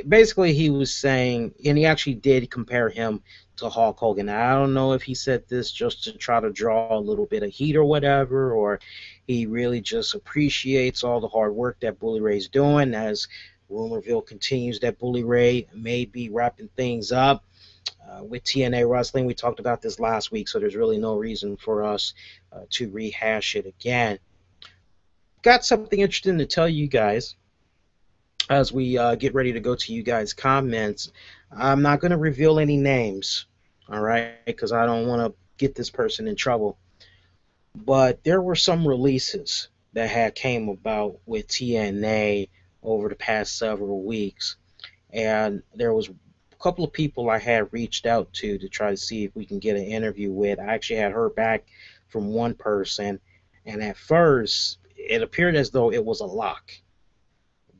basically he was saying, and he actually did compare him to Hulk Hogan. I don't know if he said this just to try to draw a little bit of heat or whatever, or he really just appreciates all the hard work that Bully Ray's doing, as Rumorville continues that Bully Ray may be wrapping things up with TNA Wrestling. We talked about this last week, so there's really no reason for us to rehash it again. Got something interesting to tell you guys as we get ready to go to you guys' comments. I'm not going to reveal any names, all right, because I don't want to get this person in trouble. But there were some releases that had came about with TNA over the past several weeks, and there was a couple of people I had reached out to try to see if we can get an interview with. I actually had heard back from one person, and at first it appeared as though it was a lock,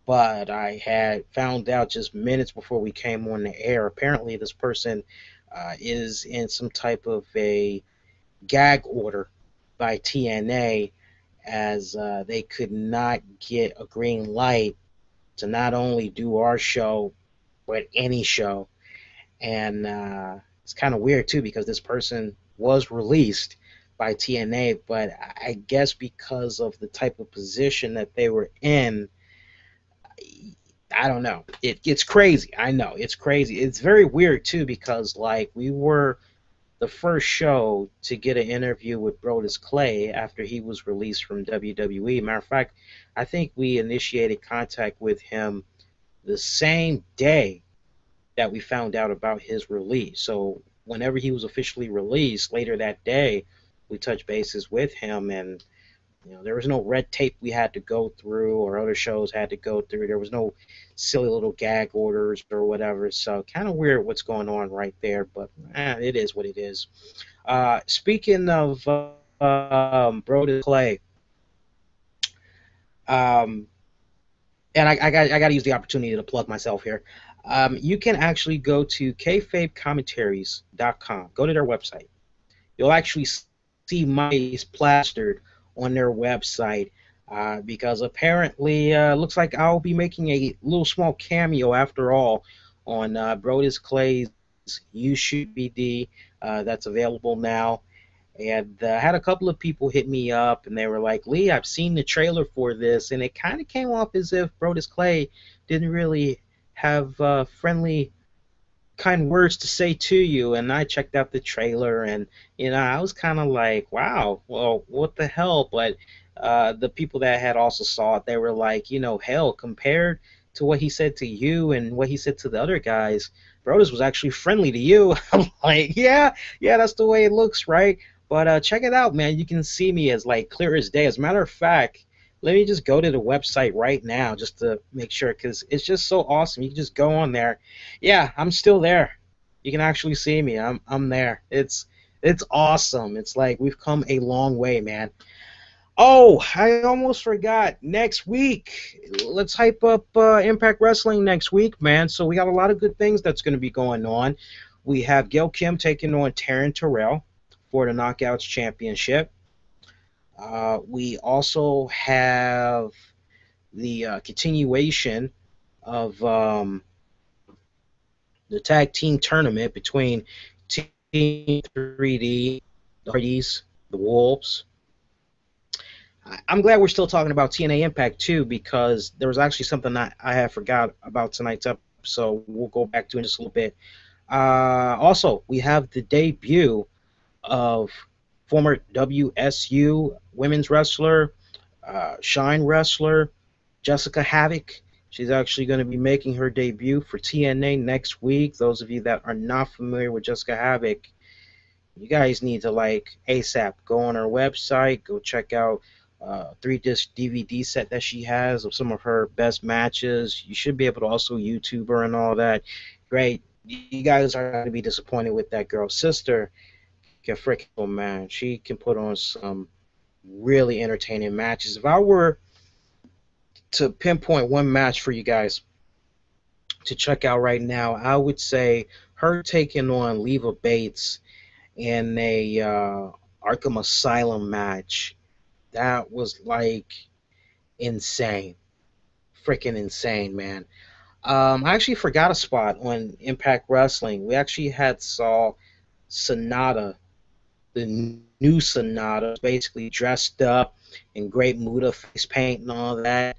but I had found out just minutes before we came on the air, apparently this person is in some type of a gag order by TNA, as they could not get a green light to not only do our show, but any show. And it's kind of weird, too, because this person was released by TNA, but I guess because of the type of position that they were in, I don't know. It's crazy. I know. It's crazy. It's very weird, too, because, like, we were the first show to get an interview with Brodus Clay after he was released from WWE. Matter of fact, I think we initiated contact with him the same day that we found out about his release. So whenever he was officially released, later that day, we touched bases with him, and there was no red tape we had to go through or other shows had to go through. There was no silly little gag orders or whatever. So kind of weird what's going on right there, but it is what it is. Speaking of Brodus Clay, and I got to use the opportunity to plug myself here. You can actually go to kayfabecommentaries.com. Go to their website. You'll actually see my face plastered on their website, because apparently looks like I'll be making a little small cameo after all on Brodus Clay's You Shoot BD that's available now. And I had a couple of people hit me up, and they were like, Lee, I've seen the trailer for this, and it kind of came off as if Brodus Clay didn't really have friendly kind words to say to you. And I checked out the trailer, and I was kind of like, wow, well, what the hell? But the people that had also saw it, they were like, hell, compared to what he said to you and what he said to the other guys, Brodus was actually friendly to you. I'm like, yeah, that's the way it looks, right? But check it out, man. You can see me as like clear as day. As a matter of fact, let me just go to the website right now just to make sure, because it's just so awesome. You can just go on there. Yeah, I'm still there. You can actually see me. I'm there. It's awesome. It's like we've come a long way, man. Oh, I almost forgot. Next week, let's hype up Impact Wrestling next week, man. So we got a lot of good things that's going to be going on. We have Gail Kim taking on Taryn Terrell for the Knockouts Championship. We also have the continuation of the tag team tournament between Team 3D, the Hardys, the Wolves. I'm glad we're still talking about TNA Impact too, because there was actually something that I had forgot about tonight's episode. We'll go back to in just a little bit. Also, we have the debut of former WSU women's wrestler, Shine wrestler, Jessica Havoc. She's actually going to be making her debut for TNA next week. Those of you that are not familiar with Jessica Havoc, you guys need to, like, ASAP go on her website, go check out 3-disc DVD set that she has of some of her best matches. You should be able to also YouTube her and all that. Great. You guys are going to be disappointed with that girl's sister. Freaking man, she can put on some really entertaining matches. If I were to pinpoint one match for you guys to check out right now, I would say her taking on Leva Bates in a Arkham Asylum match. That was like insane. Freaking insane, man. I actually forgot a spot on Impact Wrestling. We actually saw Sonata, the new Sonata, basically dressed up in great Muda face paint and all that.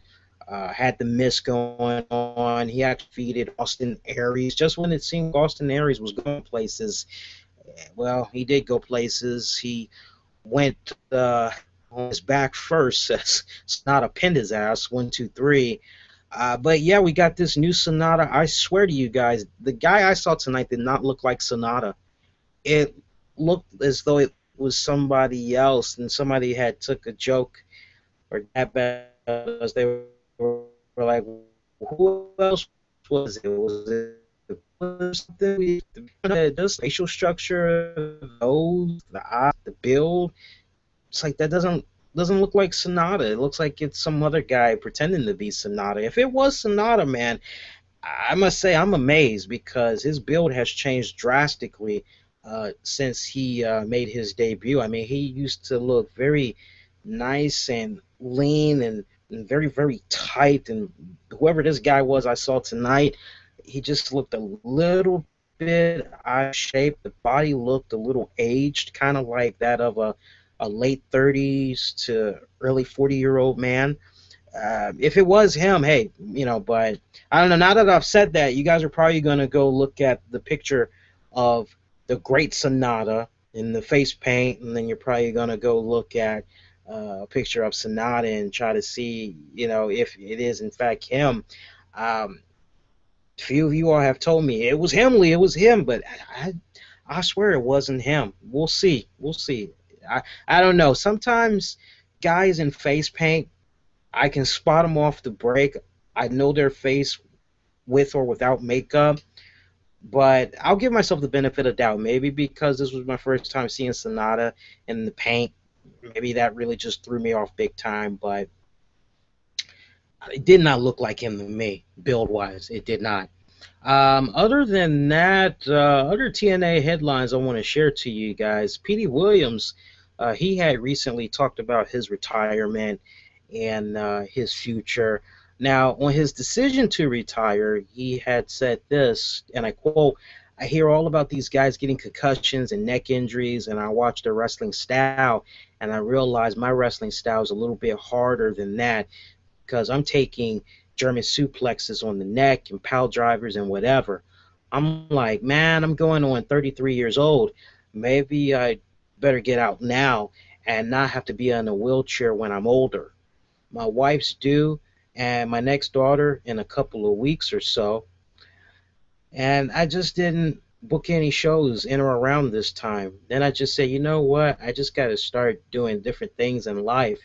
Had the mist going on. He actually defeated Austin Aries. Just when it seemed Austin Aries was going places, well, he did go places. He went on his back first. Sonata pinned his ass, 1, 2, 3. But yeah, we got this new Sonata. I swear to you guys, the guy I saw tonight did not look like Sonata. It looked as though it was somebody else, and somebody had took a joke or that bad as they were like, who else was it? Was it the facial structure, the eye, the build? It's like that doesn't look like Sonata. It looks like it's some other guy pretending to be Sonata. If it was Sonata, man, I must say I'm amazed, because his build has changed drastically since he made his debut. I mean, he used to look very nice and lean and very, very tight. And whoever this guy was I saw tonight, he just looked a little bit out of shape. The body looked a little aged, kind of like that of a late 30s to early 40-year-old man. If it was him, hey, but I don't know. Now that I've said that, you guys are probably going to go look at the picture of the great Sonata in the face paint, and then you're probably going to go look at a picture of Sonata and try to see, if it is in fact him. Few of you all have told me it was him, Lee, it was him, but I swear it wasn't him. We'll see. I don't know. Sometimes guys in face paint, I can spot them off the break. I know their face with or without makeup, but I'll give myself the benefit of doubt. Maybe because this was my first time seeing Sonata in the paint, maybe that really just threw me off big time, but it did not look like him to me, build-wise. It did not. Other than that, other TNA headlines I want to share to you guys. Petey Williams, he had recently talked about his retirement and his future. Now, on his decision to retire, he had said this, and I quote, "I hear all about these guys getting concussions and neck injuries, and I watch their wrestling style, and I realize my wrestling style is a little bit harder than that, because I'm taking German suplexes on the neck and pile drivers and whatever. I'm like, man, I'm going on 33 years old. Maybe I better get out now and not have to be in a wheelchair when I'm older. My wife's due, and my next daughter in a couple of weeks or so. And I just didn't book any shows in or around this time. Then I just said, you know what? I just got to start doing different things in life.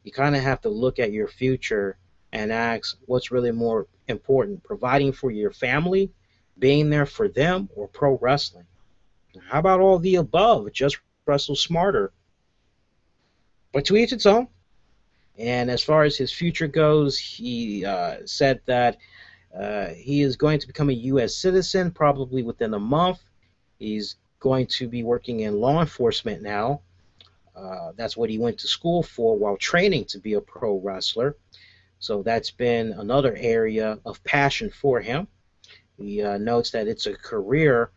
You kind of have to look at your future and ask what's really more important, providing for your family, being there for them, or pro wrestling. How about all the above? Just wrestle smarter. But to each its own. And as far as his future goes, he said that he is going to become a U.S. citizen probably within a month. He's going to be working in law enforcement now. That's what he went to school for while training to be a pro wrestler. So that's been another area of passion for him. He notes that it's a career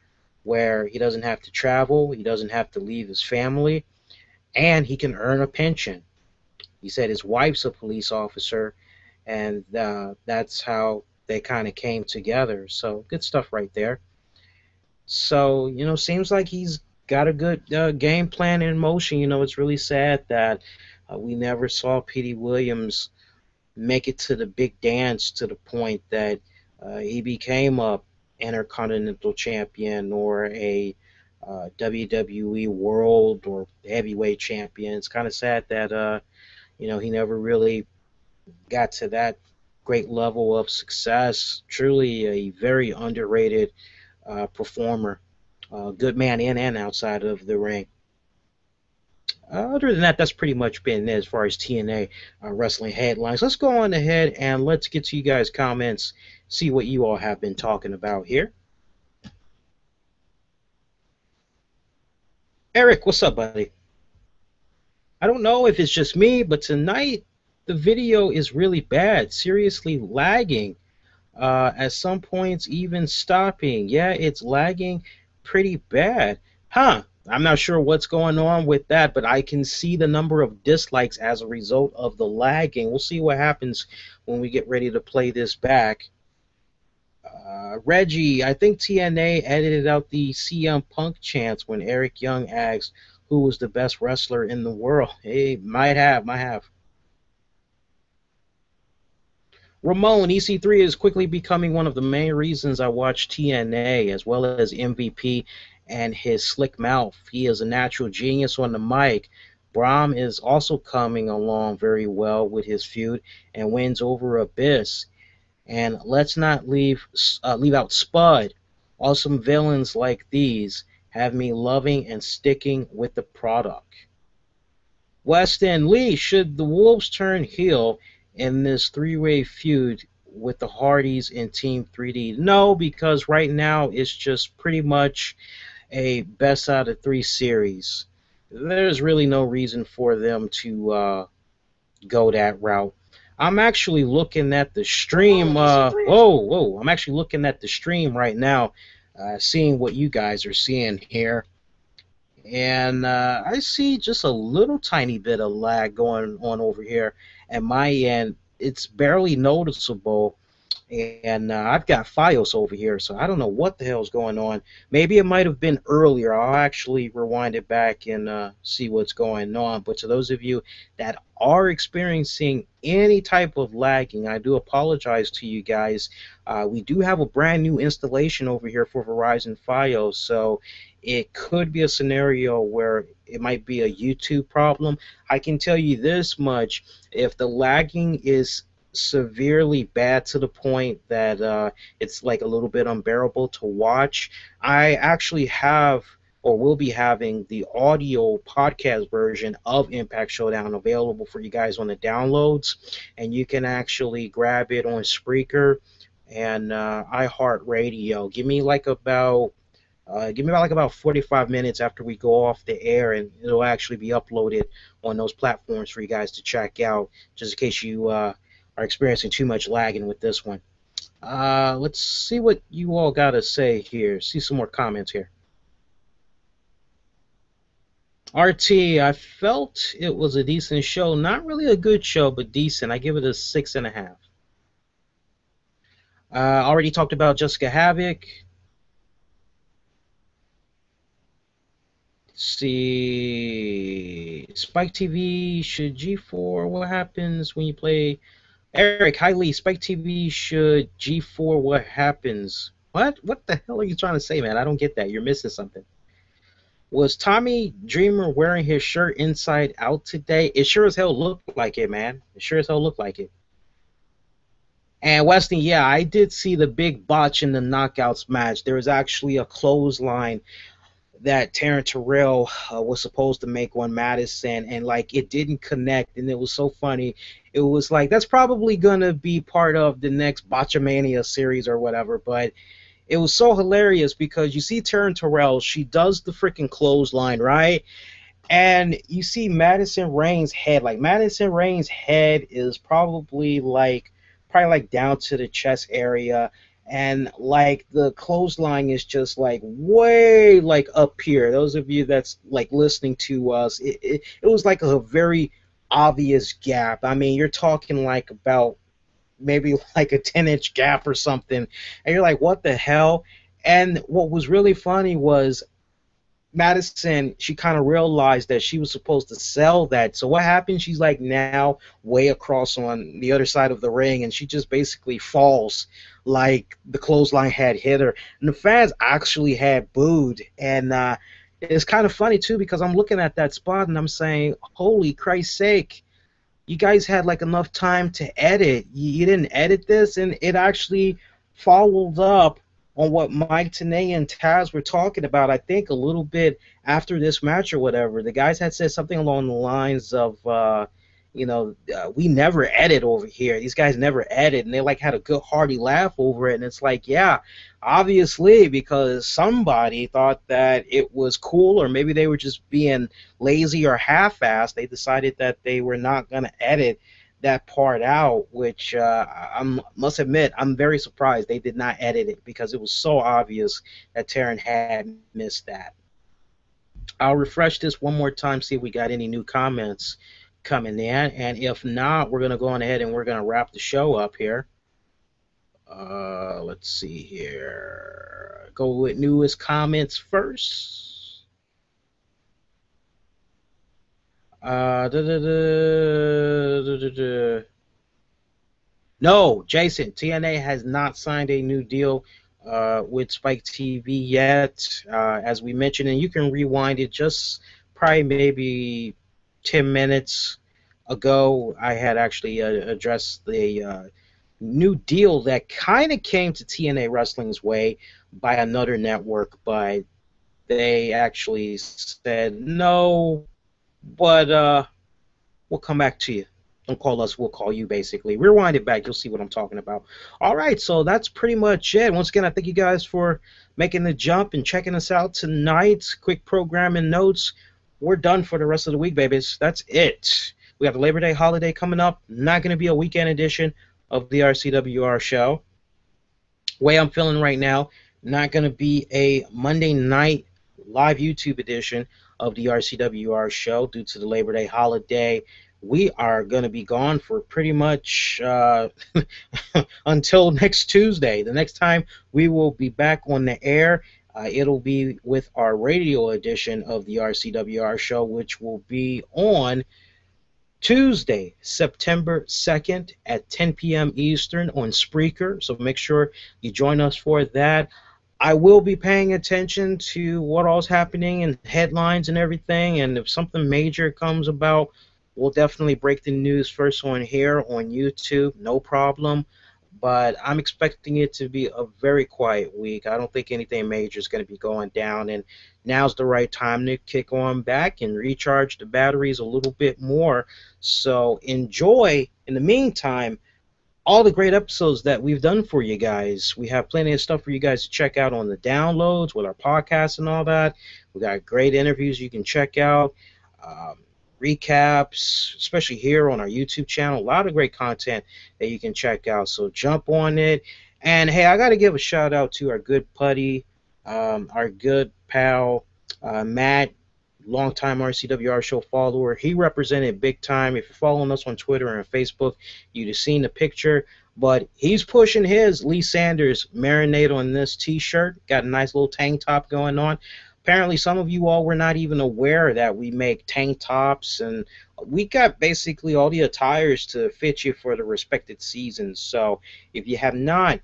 where he doesn't have to travel, he doesn't have to leave his family, and he can earn a pension. He said his wife's a police officer, and that's how they kind of came together. So good stuff right there. So, seems like he's got a good game plan in motion. It's really sad that we never saw Petey Williams make it to the big dance to the point that he became a Intercontinental Champion or a WWE World or Heavyweight Champion. It's kind of sad that he never really got to that great level of success. Truly a very underrated performer. Good man in and outside of the ring. Other than that, that's pretty much been it as far as TNA wrestling headlines. Let's go on ahead and let's get to you guys' comments, see what you all have been talking about here. Eric, what's up, buddy? I don't know if it's just me, but tonight the video is really bad, seriously lagging. At some points even stopping. Yeah, it's lagging pretty bad. Huh. I'm not sure what's going on with that, but I can see the number of dislikes as a result of the lagging. We'll see what happens when we get ready to play this back. Reggie, I think TNA edited out the CM Punk chants when Eric Young asked who was the best wrestler in the world. Hey, might have. Ramon, EC3 is quickly becoming one of the main reasons I watch TNA, as well as MVP and his slick mouth. He is a natural genius on the mic. Brahm is also coming along very well with his feud and wins over Abyss. And let's not leave out Spud. Awesome villains like these have me loving and sticking with the product. Weston Lee, should the Wolves turn heel in this three-way feud with the Hardys in Team 3D? No, because right now it's just pretty much a best out of three series. There's really no reason for them to go that route. I'm actually looking at the stream. I'm actually looking at the stream right now, seeing what you guys are seeing here. And I see just a little tiny bit of lag going on over here at my end. It's barely noticeable, and I've got Fios over here, so I don't know what the hell's going on. Maybe it might have been earlier. I'll actually rewind it back and see what's going on. But to those of you that are experiencing any type of lagging, I do apologize to you guys. We do have a brand new installation over here for Verizon Fios, so it could be a scenario where it might be a YouTube problem. I can tell you this much: if the lagging is severely bad to the point that it's like a little bit unbearable to watch, I actually have or will be having the audio podcast version of Impact Showdown available for you guys on the downloads, and you can actually grab it on Spreaker and iHeartRadio. Give me about 45 minutes after we go off the air, and it'll actually be uploaded on those platforms for you guys to check out, just in case you are experiencing too much lagging with this one. Let's see what you all got to say here. See some more comments here. RT, I felt it was a decent show. Not really a good show, but decent. I give it a 6.5. Already talked about Jessica Havoc. See, Spike TV should G4. What happens when you play? Eric, hi Lee. Spike TV should G4. What happens? What? What the hell are you trying to say, man? I don't get that. You're missing something. Was Tommy Dreamer wearing his shirt inside out today? It sure as hell looked like it, man. It sure as hell looked like it. And Weston, yeah, I did see the big botch in the knockouts match. There was actually a clothesline that Terrence Terrell was supposed to make on Madison, and like it didn't connect, and it was so funny. It was like that's probably gonna be part of the next Botchamania series or whatever, but it was so hilarious because you see Terrence Terrell, she does the freaking clothesline, right? And you see Madison Rain's head. Like Madison Rain's head is probably like down to the chest area, and like the clothesline is just like way like up here. Those of you that's like listening to us, it was like a very obvious gap. I mean, you're talking like about maybe like a 10-inch gap or something, and you're like, what the hell? And what was really funny was Madison, she kind of realized that she was supposed to sell that. So what happened? She's like now way across on the other side of the ring, and she just basically falls like the clothesline had hit her. And the fans actually had booed. And it's kind of funny, too, because I'm looking at that spot, and I'm saying, holy Christ's sake, you guys had like enough time to edit. You didn't edit this, and it actually followed up on what Mike Tenay and Taz were talking about, I think a little bit after this match or whatever. The guys had said something along the lines of, we never edit over here. These guys never edit, and they like had a good hearty laugh over it. And it's like, yeah, obviously, because somebody thought that it was cool, or maybe they were just being lazy or half-assed. They decided that they were not going to edit that part out, which I must admit I'm very surprised they did not edit it, because it was so obvious that Taryn had missed that. I'll refresh this one more time, see if we got any new comments coming in, and if not, we're going to go on ahead and we're going to wrap the show up here. Let's see here. Go with newest comments first. No, Jason, TNA has not signed a new deal with Spike TV yet, as we mentioned, and you can rewind it just probably maybe 10 minutes ago. I had actually addressed the new deal that kind of came to TNA Wrestling's way by another network, but they actually said no. But we'll come back to you. Don't call us, we'll call you, basically. Rewind it back, you'll see what I'm talking about. All right, so that's pretty much it. Once again, I thank you guys for making the jump and checking us out tonight. Quick programming notes. We're done for the rest of the week, babies. That's it. We have the Labor Day holiday coming up. Not going to be a weekend edition of the RCWR show. Way I'm feeling right now, not going to be a Monday night live YouTube edition of the RCWR show due to the Labor Day holiday. We are going to be gone for pretty much until next Tuesday. The next time we will be back on the air, it'll be with our radio edition of the RCWR show, which will be on Tuesday, September 2nd at 10 p.m. Eastern on Spreaker. So make sure you join us for that. I will be paying attention to what all's happening and headlines and everything, and if something major comes about, we'll definitely break the news first on here on YouTube, no problem. But I'm expecting it to be a very quiet week. I don't think anything major is going to be going down, and now's the right time to kick on back and recharge the batteries a little bit more. So enjoy, in the meantime, all the great episodes that we've done for you guys. We have plenty of stuff for you guys to check out on the downloads with our podcasts and all that. We got great interviews you can check out, recaps, especially here on our YouTube channel. A lot of great content that you can check out, so jump on it. And hey, I got to give a shout out to our good buddy, our good pal, Matt, longtime RCWR show follower. He represented big time. If you're following us on Twitter and Facebook, you'd have seen the picture. But he's pushing his Lee Sanders marinade on this t-shirt. Got a nice little tank top going on. apparently some of you all were not even aware that we make tank tops, and we got basically all the attires to fit you for the respected seasons. So if you have not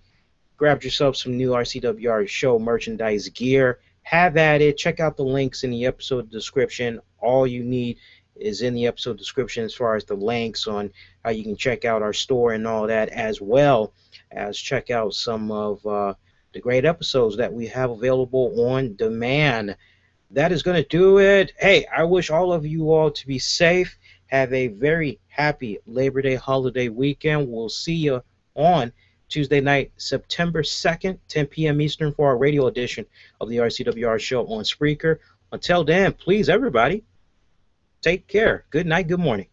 grabbed yourself some new RCWR show merchandise gear, have at it. Check out the links in the episode description. All you need is in the episode description as far as the links on how you can check out our store and all that, as well as check out some of the great episodes that we have available on demand. That is going to do it. Hey, I wish all of you all to be safe. Have a very happy Labor Day holiday weekend. We'll see you on Tuesday night, September 2nd, 10 p.m. Eastern, for our radio edition of the RCWR show on Spreaker. Until then, please, everybody, take care. Good night, good morning.